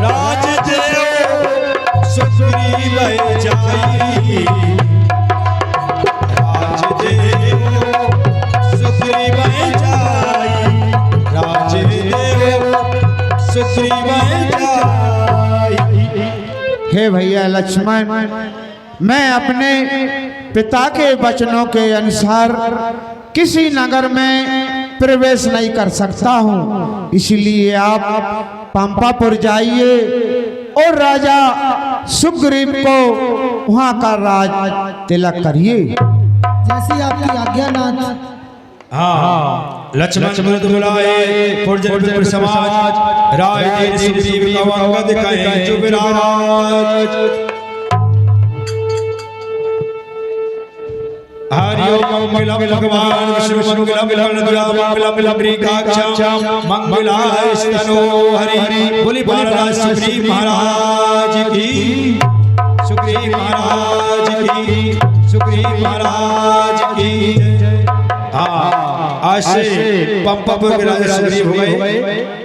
राजदेव सुग्रीव जाई, राजदेव सुग्रीव जाई, राजदेव सुग्रीव जाई। हे भैया लक्ष्मण, मैं अपने पिता के वचनों के अनुसार किसी नगर में प्रवेश नहीं कर सकता हूँ, इसलिए आप पंपापुर जाइए और राजा सुग्रीव को वहाँ का राज तिलक करिए। जैसी आपकी आज्ञा नाथ। हाँ, लक्ष्मण मृद बुलाए पुरजन समाज, राय तेरे सुग्रीव का अंग दिखाए जो विराज। हरि ओम मंगलम भगवान विष्णु मंगलम मंगलम ऋकाक्षम मंगलाय स्तनो हरि। बोली महाराज सुग्रीव महाराज की, सुग्रीव महाराज की, सुग्रीव महाराज की। हाँ, आज से पंपापुर के राजा सुग्रीव हो गए।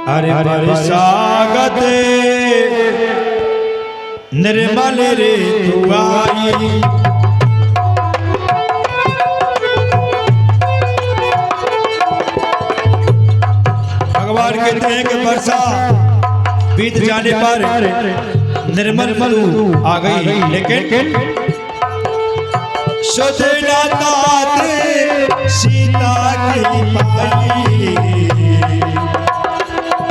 अरे बरसागत निर्मल रे तू आई, भगवान कहते हैं कि वर्षा बीत जाने पर निर्मल ऋतु आ गई, लेकिन सुधना तात सीता की पाई,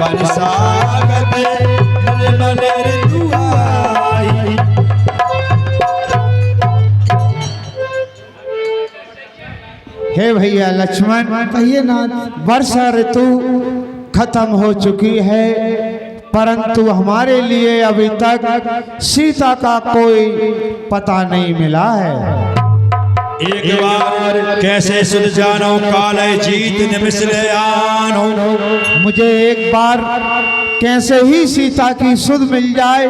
बरसागत निर्मल ऋतु आई। हे भैया लक्ष्मण, कहिए नाथ। वर्षा ऋतु खत्म हो चुकी है, परंतु हमारे लिए अभी तक सीता का कोई पता नहीं मिला है। एक बार कैसे सुध जानो काले जीत निमिष ले आनो, मुझे एक बार कैसे ही सीता की सुध मिल जाए,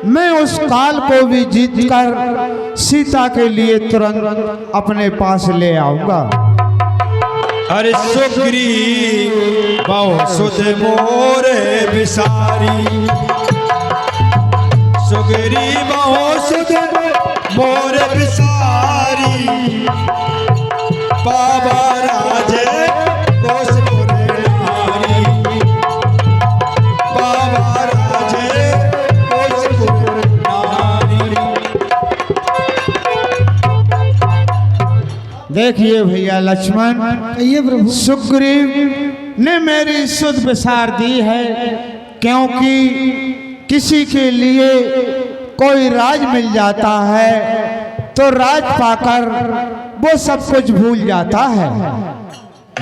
मैं उस काल को भी जीत कर सीता के लिए तुरंत अपने पास ले आऊंगा। अरे सुग्रीव बहु सुध मोरे विसारी, सुग्रीव बहु सुध मोरे विसारी, बाबा राजे कोस मोरे नारी, बाबा राजे कोस मोरे नारी। देखिए भैया लक्ष्मण, कहिए प्रभु। सुग्रीव ने मेरी सुध विसार दी है, क्योंकि किसी के लिए कोई राज मिल जाता है तो राज पाकर वो सब कुछ भूल जाता है।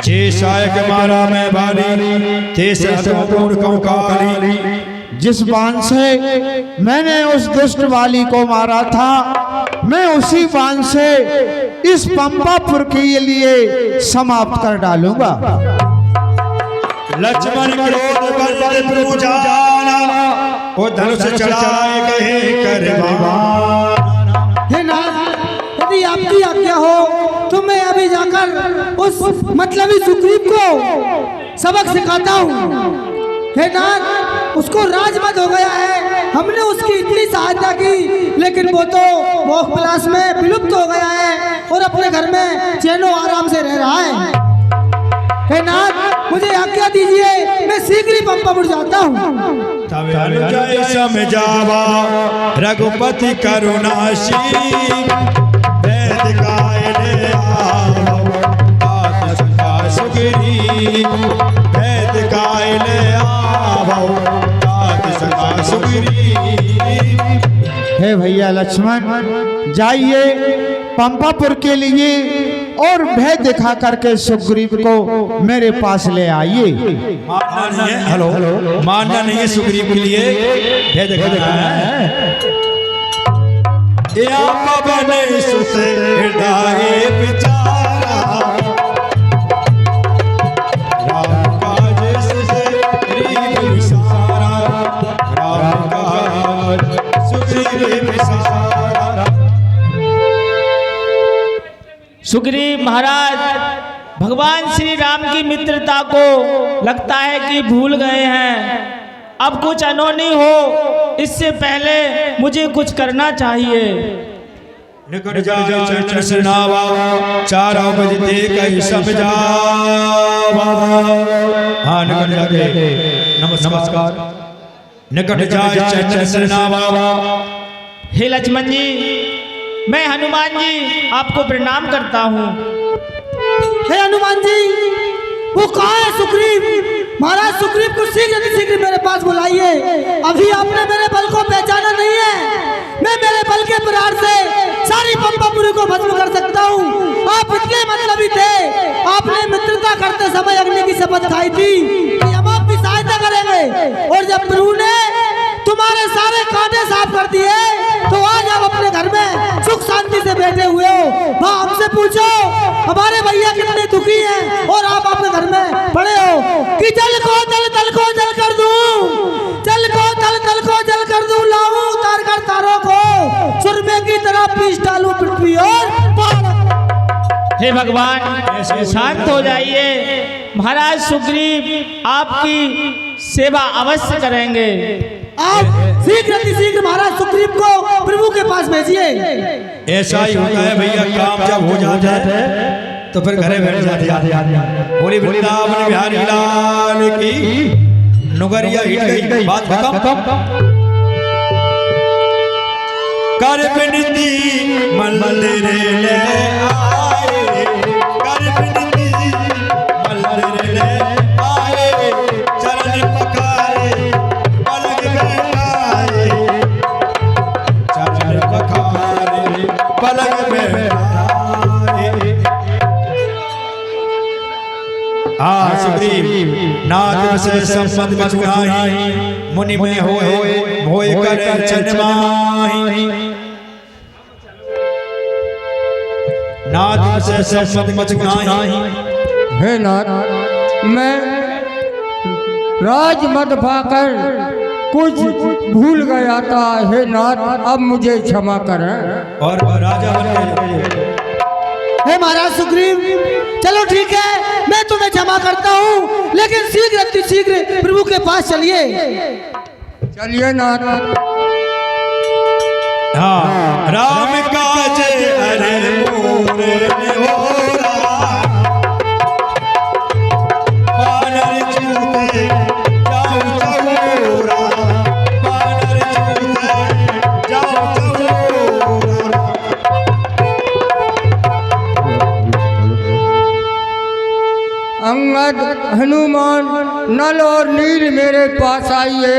जे सायक मारा मैं बाली तेसरा पूर्ण कंकाली। जिस बाण से मैंने उस दुष्ट वाली को मारा था, मैं उसी बाण से इस पंपापुर के लिए समाप्त कर डालूंगा। लक्ष्मण क्रोध बंद प्रभु जाना, वो धनुष चढ़ाए गए करवान। हे नाथ, यदि आपकी आज्ञा हो तो मैं अभी जाकर उस मतलबी सुग्रीव को सबक सिखाता हूँ। हे नाथ, उसको राजमद हो गया है, हमने उसकी इतनी सहायता की, लेकिन वो तो मोह विलास में विलुप्त हो गया है और अपने घर में चैनो आराम से रह रहा है। हे नाथ, मुझे आज्ञा दीजिए, मैं शीघ्र ही पंपापुर जाता हूँ। जय समझावा रघुपति करुणाशील, वेद गाय ले आओ तात सखा सुग्रीव। वेद गाय ले आओ तात सखा सुग्रीव। हे भैया लक्ष्मण, जाइए पंपापुर के लिए और भय दिखा करके सुग्रीव को मेरे पास ले आइए। मानना नहीं है, हेलो, मानना नहीं है सुग्रीव के लिए भय दिखाना है। या पवन सुत हृदय विचारा, राम काज सुग्रीव विसारा। राम काज सुग्रीव विसारा। सुग्रीव महाराज भगवान श्री राम की मित्रता को लगता है कि भूल गए हैं। अब कुछ अनहोनी हो, इससे पहले मुझे कुछ करना चाहिए। निकट जाए चरण सिरनावा, चारों बजते कहीं समझावा। हाँ, निकट जाके नमस्कार। निकट जाए चरण सिरनावा। हे लक्ष्मण जी, मैं हनुमान जी आपको प्रणाम करता हूँ। हे हनुमान जी, वो कहाँ है सुग्रीव? महाराज सुग्रीव को शीघ्र मेरे पास बुलाइए। अभी आपने मेरे बल को पहचाना नहीं है। मैं मेरे बल के प्रहार से सारी पंपापुरी को भस्म कर सकता हूँ। आप इतने मतलबी थे, आपने मित्रता करते समय अग्नि की शपथ खाई थी कि हम आपकी सहायता करेंगे, और जब प्रभु ने तुम्हारे सारे कांटे साफ कर दिए तो आज आप अपने घर में सुख शांति से बैठे हुए हो। हाँ, हमसे पूछो हमारे भैया कितने दुखी हैं और आप अपने घर में पड़े हो कि जल को जल, तल को जल कर दूं, जल को तल, तल को जल कर दूं, लाऊं उतार कर तारों को सुरमे की तरह पीस डालूं पृथ्वी और पहाड़। हे भगवान, शांत हो जाइए। महाराज सुग्रीव आपकी सेवा अवश्य करेंगे। आप शीघ्र महाराज सुग्रीव को प्रभु के पास भेजिए। ऐसा ही होता है भैया, काम जब हो जाता है तो फिर घरे बैठ जाते हैं। बोली वृंदावन बिहारी लाल की। नुगरिया हिट गई, बात खत्म। कर बिनती मंदिर ले आए, कर बिनती मंदिर ले आए, चरण पखारे पलक बैठाए, चरण पखारे पलक बैठाए। सुग्रीव नाथ से संपद मचुराई, मुनि में होए कर चरमाही। नाथ से संपद मचुराई। हे नाथ, मैं राजमद पाकर कुछ भूल गया था। हे नाथ, अब मुझे क्षमा करें। और राजा बन गए। हे महाराज सुग्रीव, चलो ठीक है, मैं तुम्हें क्षमा करता हूँ, लेकिन शीघ्र प्रभु के पास चलिए। चलिए नाथ। हाँ, राम काज अरे मोरे हो रहा, बानर चूते जाओ चौरा, बानर चूते जाओ चौरा। अंगद, हनुमान, नल और नील मेरे पास आइए।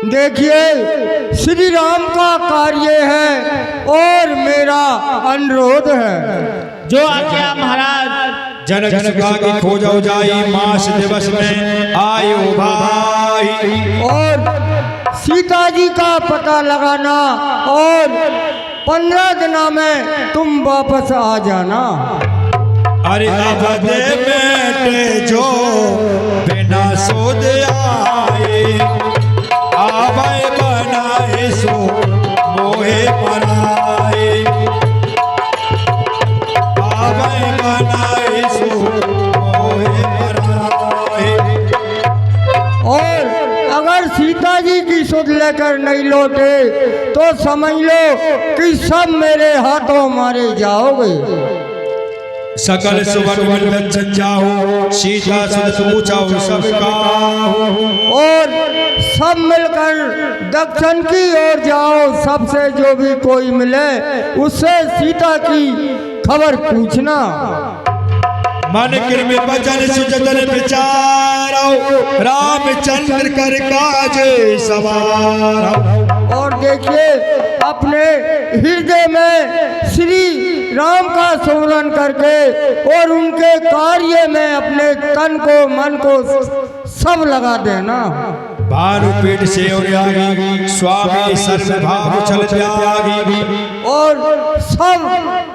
देखिए श्री राम का कार्य है और मेरा अनुरोध है। जो आज्ञा महाराज। जनक सुखा की खोज हो जाई, मास दिवस में आयो भाई। और सीता जी का पता लगाना और 15 दिनों में तुम वापस आ जाना। अरे अवध बेटे जो बिना सोद आए, आवे बनाए सो मोहे बनाए, आवे बनाए सो मोहे बनाए। और अगर सीता जी की सुध लेकर नहीं लौटे तो समझ लो कि सब मेरे हाथों मारे जाओगे। सकल सुवन में जाओ, सीता सुध पूछाओ सबका, और सब मिलकर दक्षिण की ओर जाओ। सबसे जो भी कोई मिले उससे सीता की खबर पूछना। मन कृमि बचन सुजतन विचारो, रामचंद्र कर काज सवारो। और देखिए अपने हृदय में श्री राम का स्मरण करके और उनके कार्य में अपने तन को मन को सब लगा देना। भानु पीठ से और आगी, स्वामी सर्वभाव चल त्यागी। और सब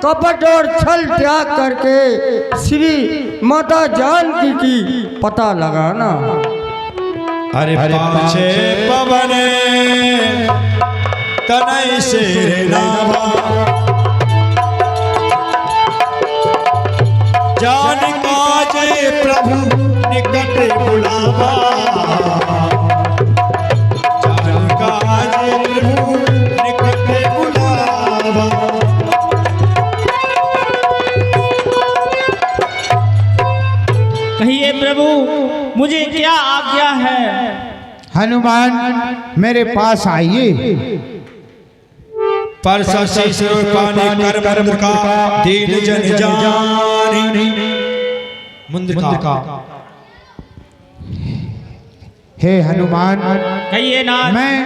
कपट और छल त्याग करके श्री माता जानकी की पता लगाना। अरे पाछे पवन तनय से नावा, जान काजे प्रभु निकट बुलावा, जान काजे प्रभु निकट बुलावा। कहिए प्रभु मुझे क्या आज्ञा है। हनुमान मेरे पास आइए। पर शिष्य पाने कर्म का दीन जन जानी। मुंद्रिका हे हनुमान, कहिए नाथ। मैं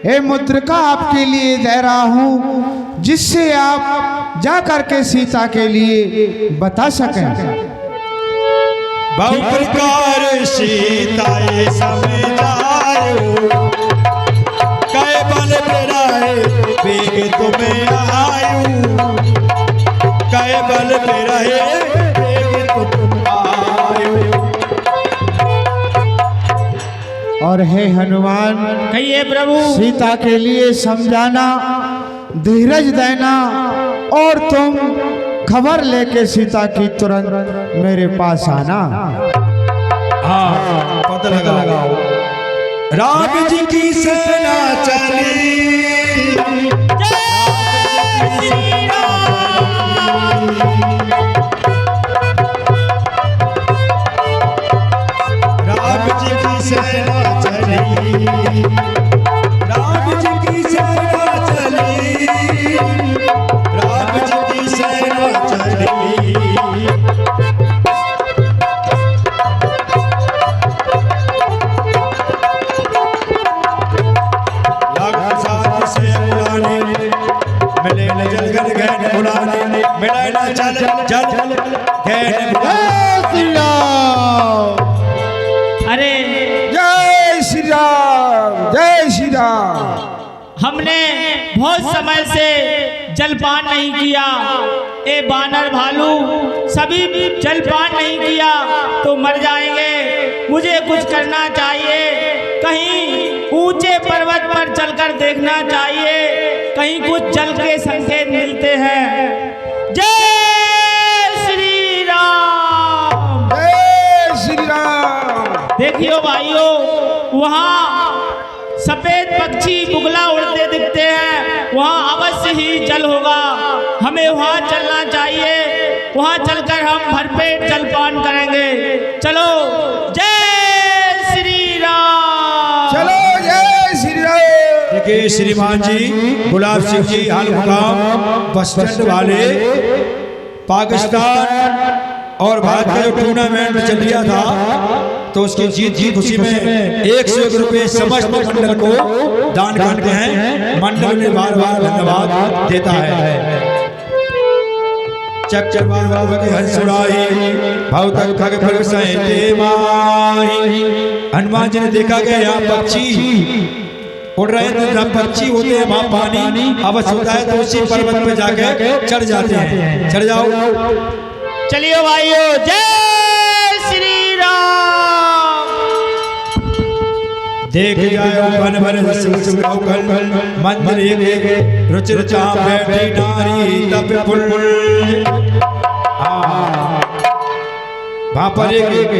हे मुद्रिका आपके लिए दे रहा हूँ, जिससे आप जा करके सीता के लिए बता सकें। बहु प्रकार सीता समझायो, कै बल बिराए बेग तुम्हें आयु, कै बल बिराए बेग तुम आयु। और हे हनुमान, कहिए प्रभु। सीता के लिए समझाना, धीरज देना और तुम खबर लेके सीता की तुरंत मेरे पास आना। हाँ पता लगाओ। राम जी की सेना चली, राम जी की सेना चली, राम जी की सेना चली, राम जी की सेना चली। मिले न जल गन गहन बुलाने, मिले न जल जल गहन बुलाने। अरे जय श्री राम, जय श्री राम। हमने बहुत समय से जलपान नहीं किया। ए बानर भालू सभी जलपान नहीं किया तो मर जाएंगे। मुझे कुछ करना चाहिए। कहीं ऊंचे पर्वत पर चलकर देखना चाहिए, कहीं कुछ जल के संकेत मिलते हैं। जय श्री राम, जय श्री राम। देखियो भाइयों, वहाँ सफेद पक्षी बुगला उड़ते दिखते हैं। वहाँ अवश्य ही जल होगा। हमें वहाँ चलना चाहिए। वहाँ चलकर हम भरपेट जलपान करेंगे। चलो जय श्री राम। चलो जय श्री राम। देखिए श्रीमान जी गुलाब सिंह जी हाल मुकाम बस स्टैंड वाले पाकिस्तान और भारत का जो टूर्नामेंट चल रहा था तो उसकी जीत की खुशी में 101 रुपये समस्त मंडल को दान करते हैं। मंडल ने बार बार धन्यवाद देता है। हनुमान जी ने देखा गया यहाँ पक्षी उड़ रहे हैं, तो पक्षी होते हैं वहाँ पानी अवश्य होता है, तो उसी पर्वत पे जाके चढ़ जाते हैं। चढ़ जाओ, चलिए भाइयों, जय श्री राम। देख जाओ बन बन मंदिर एक रुचि रुचा बैठी नारी तप फुल। वहां पर एक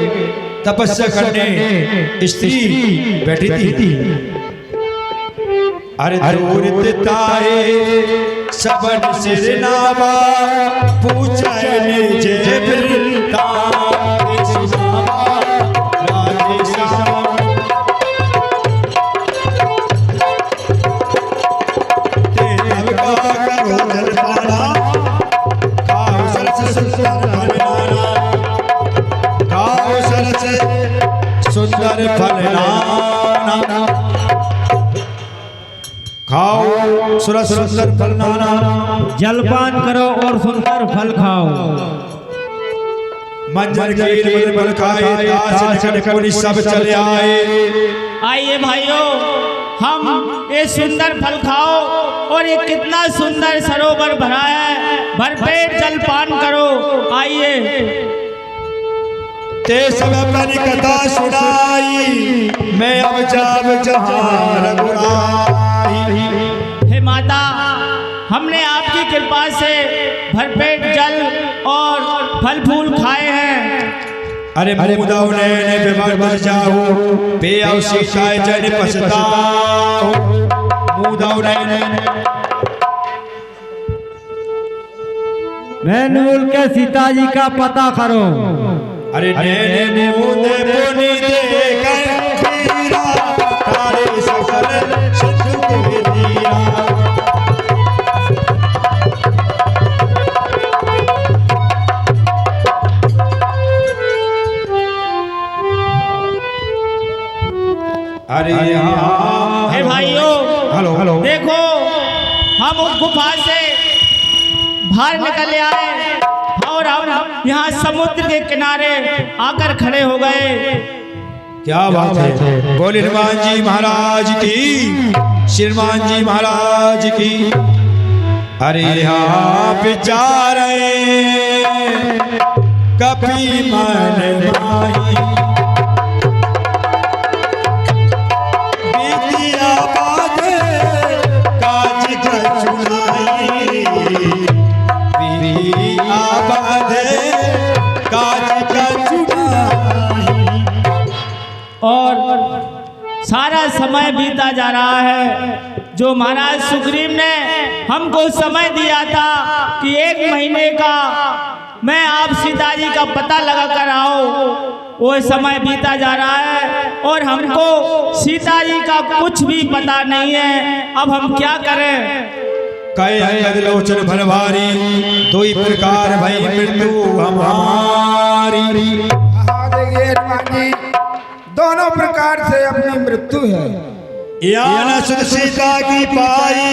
तपस्या करने स्त्री बैठी थी। अरे दूरिताए सबन सिर नावा पूछे जे बिरता सुंदर फलनाना खाओ सुंदर फलनाना, जलपान करो और सुंदर फल खाओ। मंजर खीर बल खाए सब चले आए। आइए भाइयों, हम ये सुंदर फल खाओ और ये कितना सुंदर सरोवर भरा है, भरपेट जलपान करो। आइए, ते सब अपनी कथा सुनाई, मैं अब जाब जहां रघुराई। हे माता, हमने आपकी कृपा से भरपेट जल और फल फूल खाए हैं। अरे मुदाव ने बेबर जाओ पे आओ शिकाय जन पछताओ। मुदाव ने मैनुअल के सीता जी का पता करो। अरे ने मुदे पुनी दे कर पीरा तारे सकल सिद्धू के दीरा। अरे यहाँ हे भाइयों, हेलो देखो, हम उस गुफा से बाहर निकल आए और हम यहाँ समुद्र के किनारे आकर खड़े हो गए। क्या बात है। बोले हनुमान जी महाराज की, श्रीमान जी महाराज की। अरे यहाँ विचारे कपि मन माही, बीतिया बाधे काज कछुनाई, बीतिया बाधे काज कछुनाई। और सारा समय बीता जा रहा है। जो महाराज सुग्रीव ने हमको समय दिया था कि 1 महीने का मैं आप सीता जी का पता लगा कर आओ, वो समय बीता जा रहा है और हमको सीता जी का कुछ भी पता नहीं है। अब हम क्या करें? कहे अंगद लोचन भरभारी, दो ही प्रकार भई मृत्यु हमारी। हाँ देखिए हनुमान जी, दोनों प्रकार से अपनी मृत्यु है। यान सुध सीता की पाई,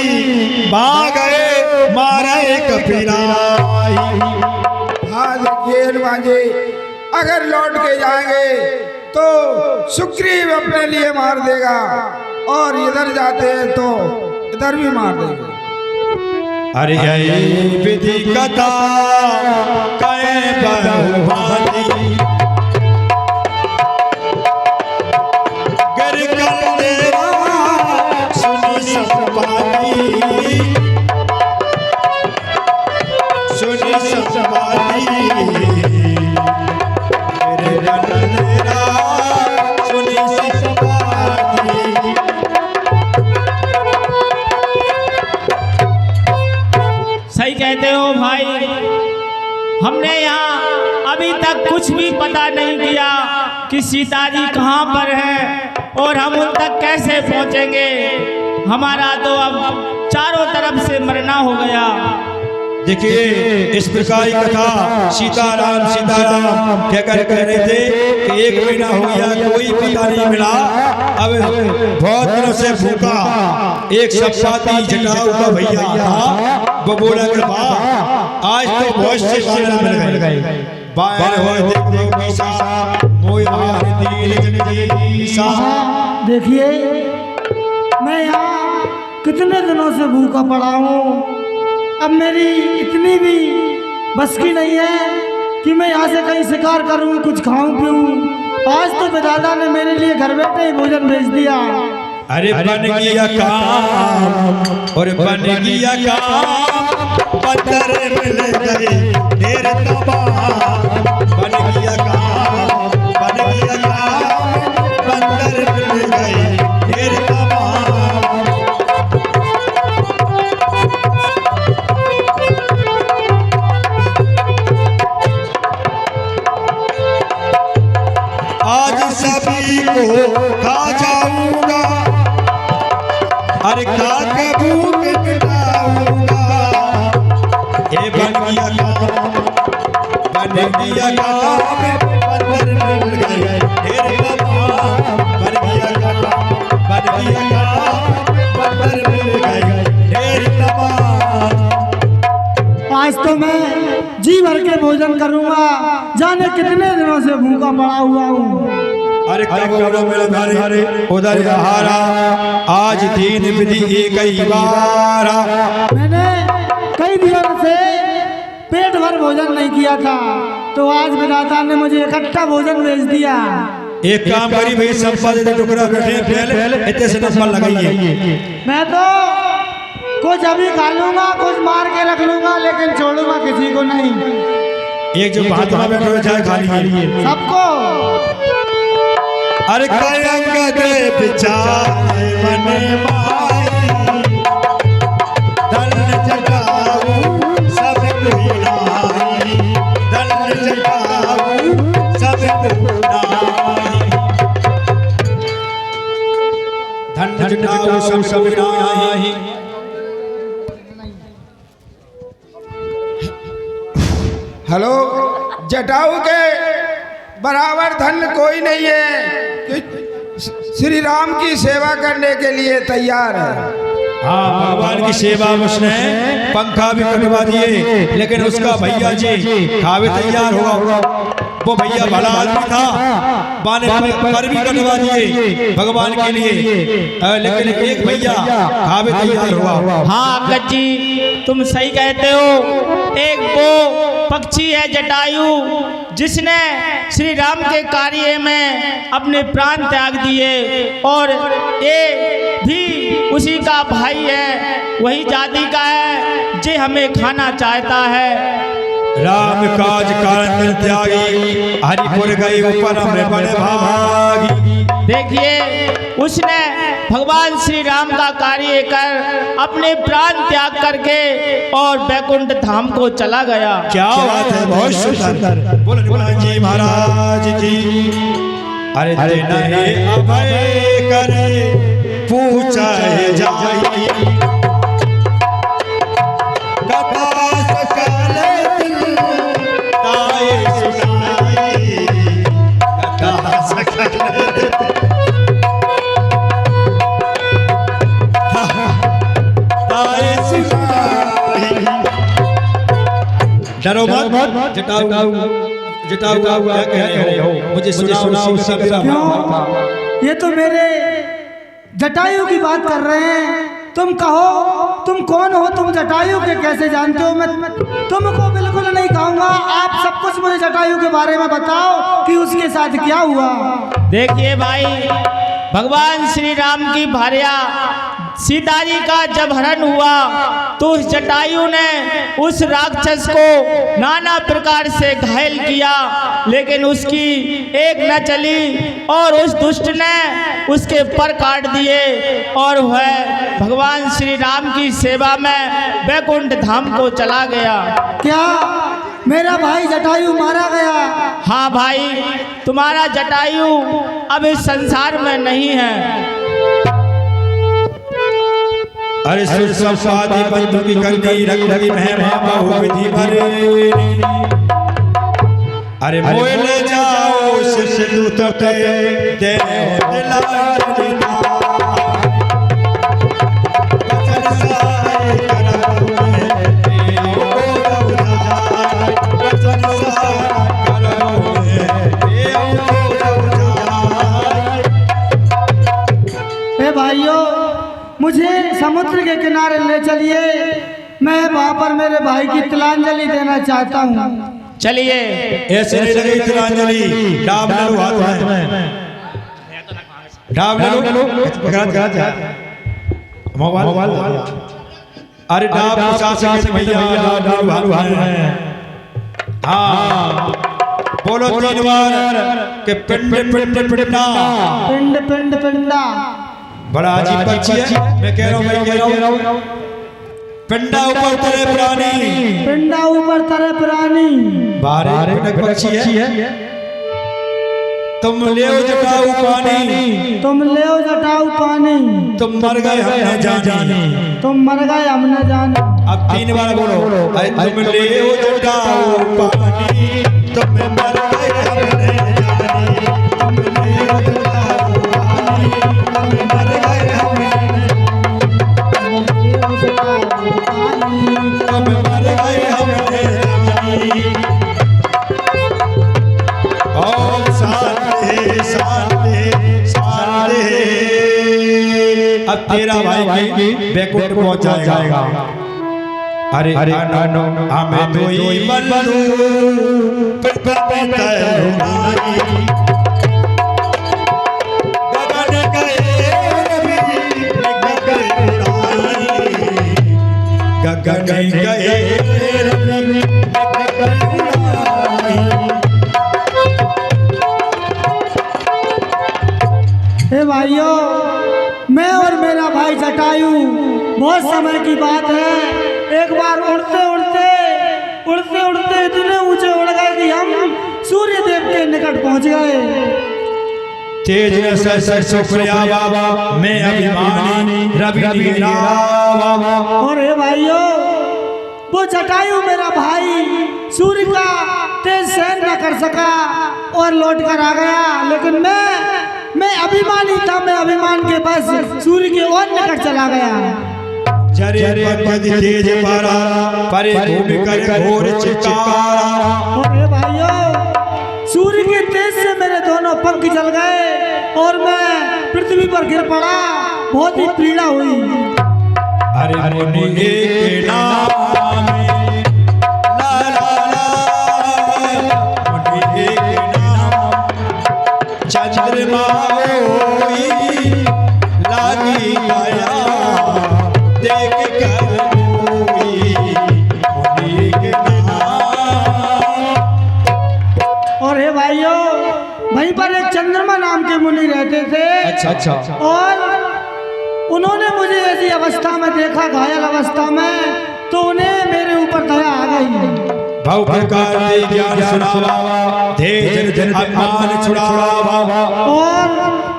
भाग गए मारे कपिराई। हाँ देखिए हनुमान जी, अगर लौट के जाएंगे तो सुग्रीव अपने लिए मार देगा और इधर जाते हैं तो इधर भी मार देगा। अरे विधि कथा कहे बहुभांति, गर कर देवा सुनी सब बाती, सुनी सब बाती। गर कर देवा सुनी सब बाती। सही कहते हो भाई, हमने यहाँ अभी तक कुछ भी पता नहीं किया कि सीता जी कहाँ पर हैं और हम उन तक कैसे पहुँचेंगे। हमारा तो अब चारों तरफ से मरना हो गया। देखिए इस प्रकार की कथा सीताराम सीताराम कहकर कह रहे थे कि 1 महीना हो गया कोई पता नहीं मिला। अब बहुत दिनों से भूखा एक सपाती जटाऊ का भैया था, वो बोला कि वाह आज तो बहुत से बानर मिल गए। बाहर हो देखो कैसा मोय देखिए मैं यहाँ कितने दिनों से भूखा पड़ा हूँ। अब मेरी इतनी भी बस की नहीं है कि मैं यहाँ से कहीं शिकार करूँ, कुछ खाऊं पीऊं। आज तो विधाता ने मेरे लिए घर बैठे ही भोजन भेज दिया। अरे बन गया काम और बन गया काम पत्थर मिल गए ढेर तबाह। बन गया काम पत्थर मिल गए ढेर तबाह। आज सभी को खा जाऊंगा, अरे खा के भूख मिटाऊंगा। ये बन गया काम पत्थर मिल गए ढेर तबाह। बन गया काम पत्थर मिल गए ढेर तबाह। आज तो मैं जी भर के भोजन करूँगा, जाने कितने दिनों से भूखा पड़ा हुआ हूँ। अरे कब मेरे घरे उधर हारा आज दीन विधि एक ही बारा। मैंने कई दिनों से पेट भर भोजन नहीं किया था, तो आज विधाता ने मुझे इकट्ठा भोजन भेज दिया। एक काम करी भाई संपा दे टुकड़ा बैठे पहले इतने से नंबर लगाइए। मैं तो कुछ अभी खा लूंगा, कुछ मार के रख लूंगा, लेकिन छोड़ूंगा किसी को नहीं। एक जो महात्मा बैठे हुए चाय खा लीजिए सबको। अरे कलंक दे बिचारे मन माई, धन जटाऊ सब कोई नाई, धन जटाऊ सब कोई नाई, धन जटाऊ सब कोई नाई। हेलो, जटाऊ के बराबर धन कोई नहीं है कि श्री राम की सेवा करने के लिए तैयार है। हाँ भगवान की सेवा में उसने पंखा भी कटवा दिए, लेकिन उसका भैया जी खावे तैयार हुआ। वो भैया भला आदमी था, बाने पर भी कटवा दिए भगवान के लिए, लेकिन एक भैया खावे तैयार हुआ। हाँ अंकल जी तुम सही कहते हो। एक वो पक्षी है जटायु जिसने श्री राम के कार्य में अपने प्राण त्याग दिए, और ये भी उसी का भाई है, वही जाति का है जे हमें खाना चाहता है। राम काज कारण त्यागी हरिपुर गई ऊपर हमरे बड़े भागी। देखिए उसने भगवान श्री राम का कार्य कर अपने प्राण त्याग करके और बैकुंठ धाम को चला गया। क्या बात है, बहुत सुंदर। बोले जी महाराज की। अरे नहीं अभय करे पूछा जाई, कथा सकल दिल ताए सुनाई, कथा सकल ताए सुनाई। डरो मत जटाऊ जटाऊ क्या कह रहे हो, मुझे सुनाओ सब। क्यों? ये तो मेरे जटायु की बात कर रहे हैं। तुम कहो तुम कौन हो, तुम जटायु के कैसे जानते हो? मैं तुमको बिल्कुल नहीं कहूँगा। आप सब कुछ मुझे जटायु के बारे में बताओ कि उसके साथ क्या हुआ। देखिए भाई, भगवान श्री राम की भार्या सीता जी का जब हरण हुआ तो उस जटायु ने उस राक्षस को नाना प्रकार से घायल किया, लेकिन उसकी एक न चली और उस दुष्ट ने उसके पर काट दिए और वह भगवान श्री राम की सेवा में बैकुंठ धाम को चला गया। क्या मेरा भाई जटायु मारा गया? हाँ भाई, तुम्हारा जटायु अब इस संसार में नहीं है। अरे सुसंपादी बंधु की करनी रखी महिमा बहु विधि भरे अरे मोए ले जाओ शिष्य दूत ते दे दिलाए भाइयों मुझे समुद्र के किनारे ले चलिए, मैं वहाँ पर मेरे भाई की तिलांजलि देना चाहता हूँ। चलिए। ऐसे नहीं लगी तिलांजलि, डाब ले लो हाथ में, डाब ले लो, मोबाइल, अरे डाब साथ भैया, डाब हाथ में, हाँ बोलो 3 बार के पिंड पिंड पिंडा, पिंड पिंड पिंडा, बड़ा अजीब पक्षी है। मैं कह रहा हूँ पिंडा ऊपर तरे प्राणी, पिंडा ऊपर तरे प्राणी, बारे पक्षी है। तुम ले जटाऊ पानी, तुम ले जटाऊ पानी, तुम मर गए हमने जाने, तुम मर गए हमने जाने। अब 3 बार बोलो, तुम ले जटाऊ पानी, तुम मर गए हमने जाने, तुम ले जटाऊ पानी, तुम मर गए हमने अब तेरा भाई बैकुंठ पहुंच जाएगा। अरे अरे हमें तो ही बंधु गगन गए हे भाइयों, मैं और मेरा भाई जटायु बहुत समय की बात है, एक बार उड़ते उड़ते उड़ते उड़ते इतने ऊंचे उड़ गए कि हम सूर्य देव के निकट पहुंच गए। तेज शुक्रिया बाबा, मैं अभिमानी रवि बाबा। और हे भाइयों, वो जटायु मेरा भाई सूर्य का तेज सहन न कर सका और लौट कर आ गया, लेकिन मैं अभिमानी था, मैं अभिमान के बस सूर्य के और निकट चला गया। जरे पद तेज पारा परे भूमि कर घोर चिकारा। और हे भाइयों, सूर्य के तेज से मेरे दोनों पंख जल गए और मैं पृथ्वी पर गिर पड़ा, बहुत ही पीड़ा हुई। अरे मुनि के नाम में ला ला ला, मुनि के नाम चंद्रमा होई लागी गया, देख कर मोई मुनि के नाम। और हे भाइयों, वहीं पर एक चंद्रमा नाम के मुनि रहते थे। अच्छा। और उन्होंने मुझे ऐसी अवस्था में देखा, घायल अवस्था में, तो उन्हें मेरे ऊपर दया आ गई। भाव प्रकार दे ज्ञान सुनावा, दे जन जन अभिमान छुड़ावा। और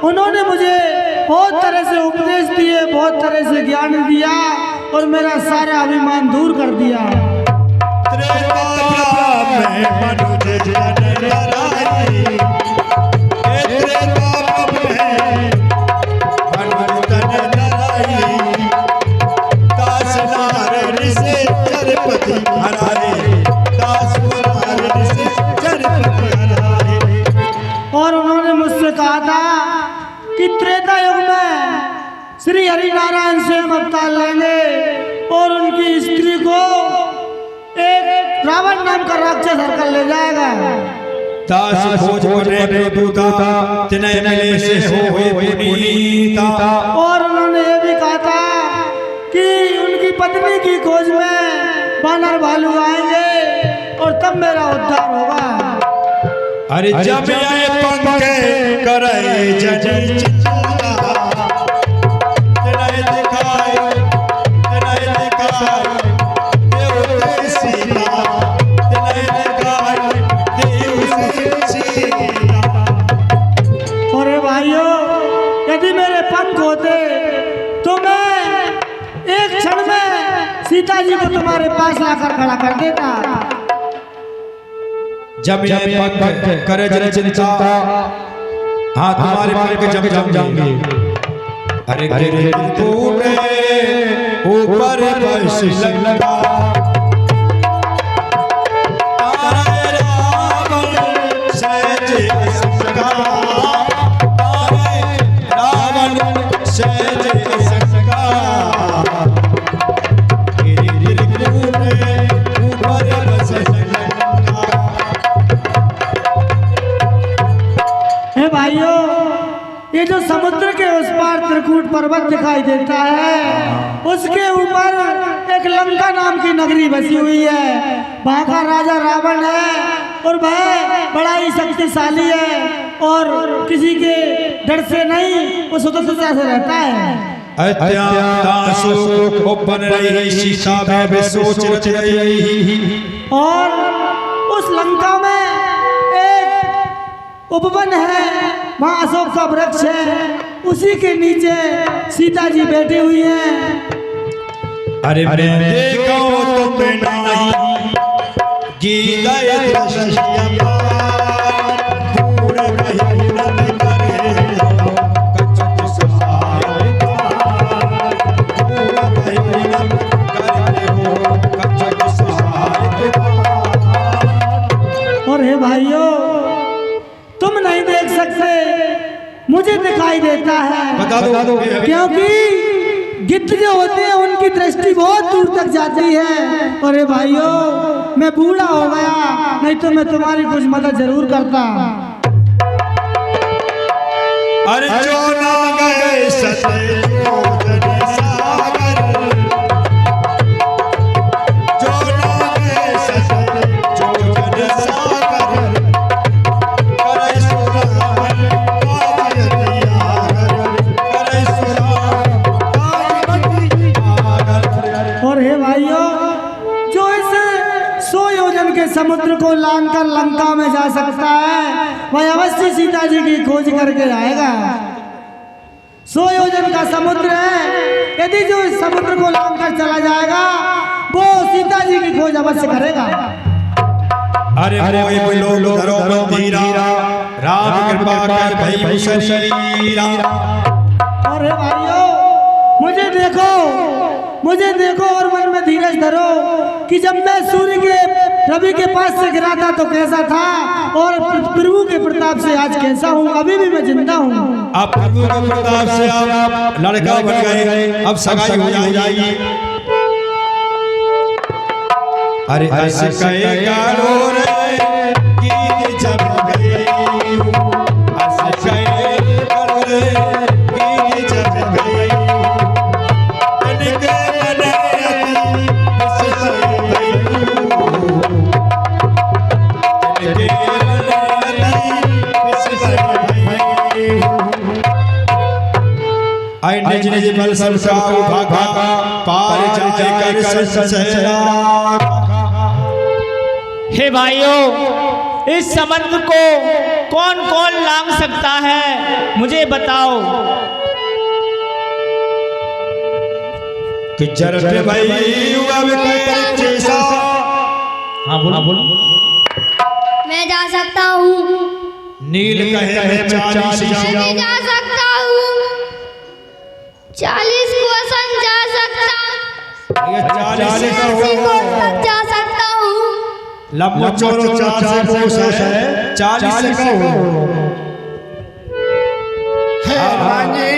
उन्होंने मुझे बहुत तरह से उपदेश दिए, बहुत तरह से ज्ञान दिया और मेरा सारा अभिमान दूर कर दिया। और उन्होंने मुझसे कहा था कि त्रेता युग में श्री हरि नारायण स्वयं अवतार लेंगे और उनकी स्त्री को एक रावण नाम का राक्षस हरकर ले जाएगा। दास भोज पड़े प्रभुता तिनय मिले से होए पुनीता। और उन्होंने ये भी कहा था कि उनकी पत्नी की खोज में बानर भालू आएंगे और तब मेरा उद्धार होगा। अरे जब आए पंखे करे जजी चिल्ला, तिनय दिखाए देव से सीता, तिनय दिखाए देव से सीता। और भाइयों, यदि मेरे पंख होते तो मैं सीता जी को तुम्हारे पास लाकर खड़ा कर देता। जब ये पग करे जन चिंता, हाँ तुम्हारे पग जब जाएंगे। अरे गिर तूने ऊपर बस लगा, तारे रावण सहज सगा, तारे रावण सहज सगा, गिर तूने ऊपर बस लगा। हे भाइयों, ये जो समुद्र के उस पार त्रिकूट पर्वत दिखाई देता है, उसके ऊपर एक लंका नाम की नगरी बसी हुई है। वहाँ का राजा रावण है और वह बड़ा ही शक्तिशाली है और किसी के डर से नहीं, वो स्वतंत्रता से रहता है। अत्यंत सुख बन रही सीता में सोच रच रही, और उस लंका में एक उपवन है, वहाँ अशोक का वृक्ष है, उसी के नीचे सीता जी बैठी हुई हैं। अरे मैं देखो तुम नहीं गीता दृश्य पूर नहीं रन करे कच्च सहाय पूर नहीं रन करे हो कच्च सहाय। और हे भाइयों, तुम नहीं देख सकते, मुझे दिखाई देता है। बता दो क्योंकि गिद्ध जो होते हैं उनकी दृष्टि बहुत दूर तक जाती है। और हे भाइयों, मैं बूढ़ा हो गया, नहीं तो मैं तुम्हारी कुछ मदद जरूर करता। अरे जो ना गए सतलुज सागर, जो ना गए सतलुज सागर, करे सुरावन काज यागर, करे सुरावन काज यागर। और हे भाइयों, जो इस 100 योजन के समुद्र को लांघकर लंका में जा सकता है, वह अवश्य सीता जी की खोज करके आएगा। 100 योजन का समुद्र है, यदि जो इस समुद्र को लांघकर चला जाएगा, वो सीता जी की खोज अवश्य करेगा। अरे कोई लोग धरो मंदिरा, राम कृपा कर भई शरीरा। और हे भाइयों, मुझे देखो और मन में धीरज धरो कि जब मैं सूर्य के रवि के पास से गिरा था तो कैसा था, और प्रभु के प्रताप से आज कैसा हूँ। अभी भी मैं जिंदा हूँ। आप प्रभु के प्रताप से आप लड़का बन गए, अब सगाई हो जाएगी। अरे ऐसे कहेगा रो रे गीत जब गई, ऐसे कहेगा रो रे गीत जब गई, तनिके बने ऐसे गई, तनिके बने ऐसे गई। आई निज निज बल सरसाऊ भागा, पार जाए कर संसहरा। हे भाइयों, इस समुद्र को कौन कौन लांघ सकता है, मुझे बताओ। कि जरते भाई जैसा। हाँ बोलो। मैं जा सकता हूँ। नील कहे मैं 40 मैं भी जा सकता हूँ। 40 क्वेश्चन जा सकता। ये 40 तक जा सकता हूँ। लंबा चौड़ा 4 से कोस है, 40 का हो। हनुमान जी,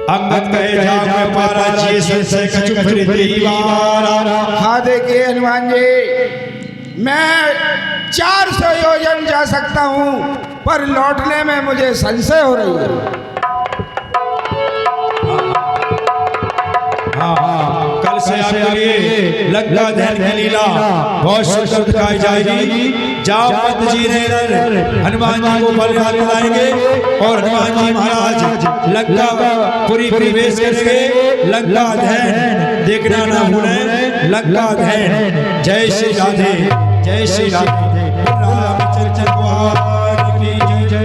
अंगद कहे जाग में पारा जी से कछु फिर दीवारा। हाँ देखिए हनुमान जी, मैं 400 योजन जा सकता हूँ, पर लौटने में मुझे संशय हो रही है। हाँ, कल से आपके लिए लंका दहन की लीला बहुत सुंदर दिखाई जाएगी। जाओ मत जी ने हनुमान जी को बलिदान दिलाएंगे और हनुमान जी महाराज लंका पूरी प्रवेश करेंगे। लंका दहन देखना ना भूलें, लंका दहन। जय श्री राधे, जय श्री राधे। रामचंद्र भगवान की जय।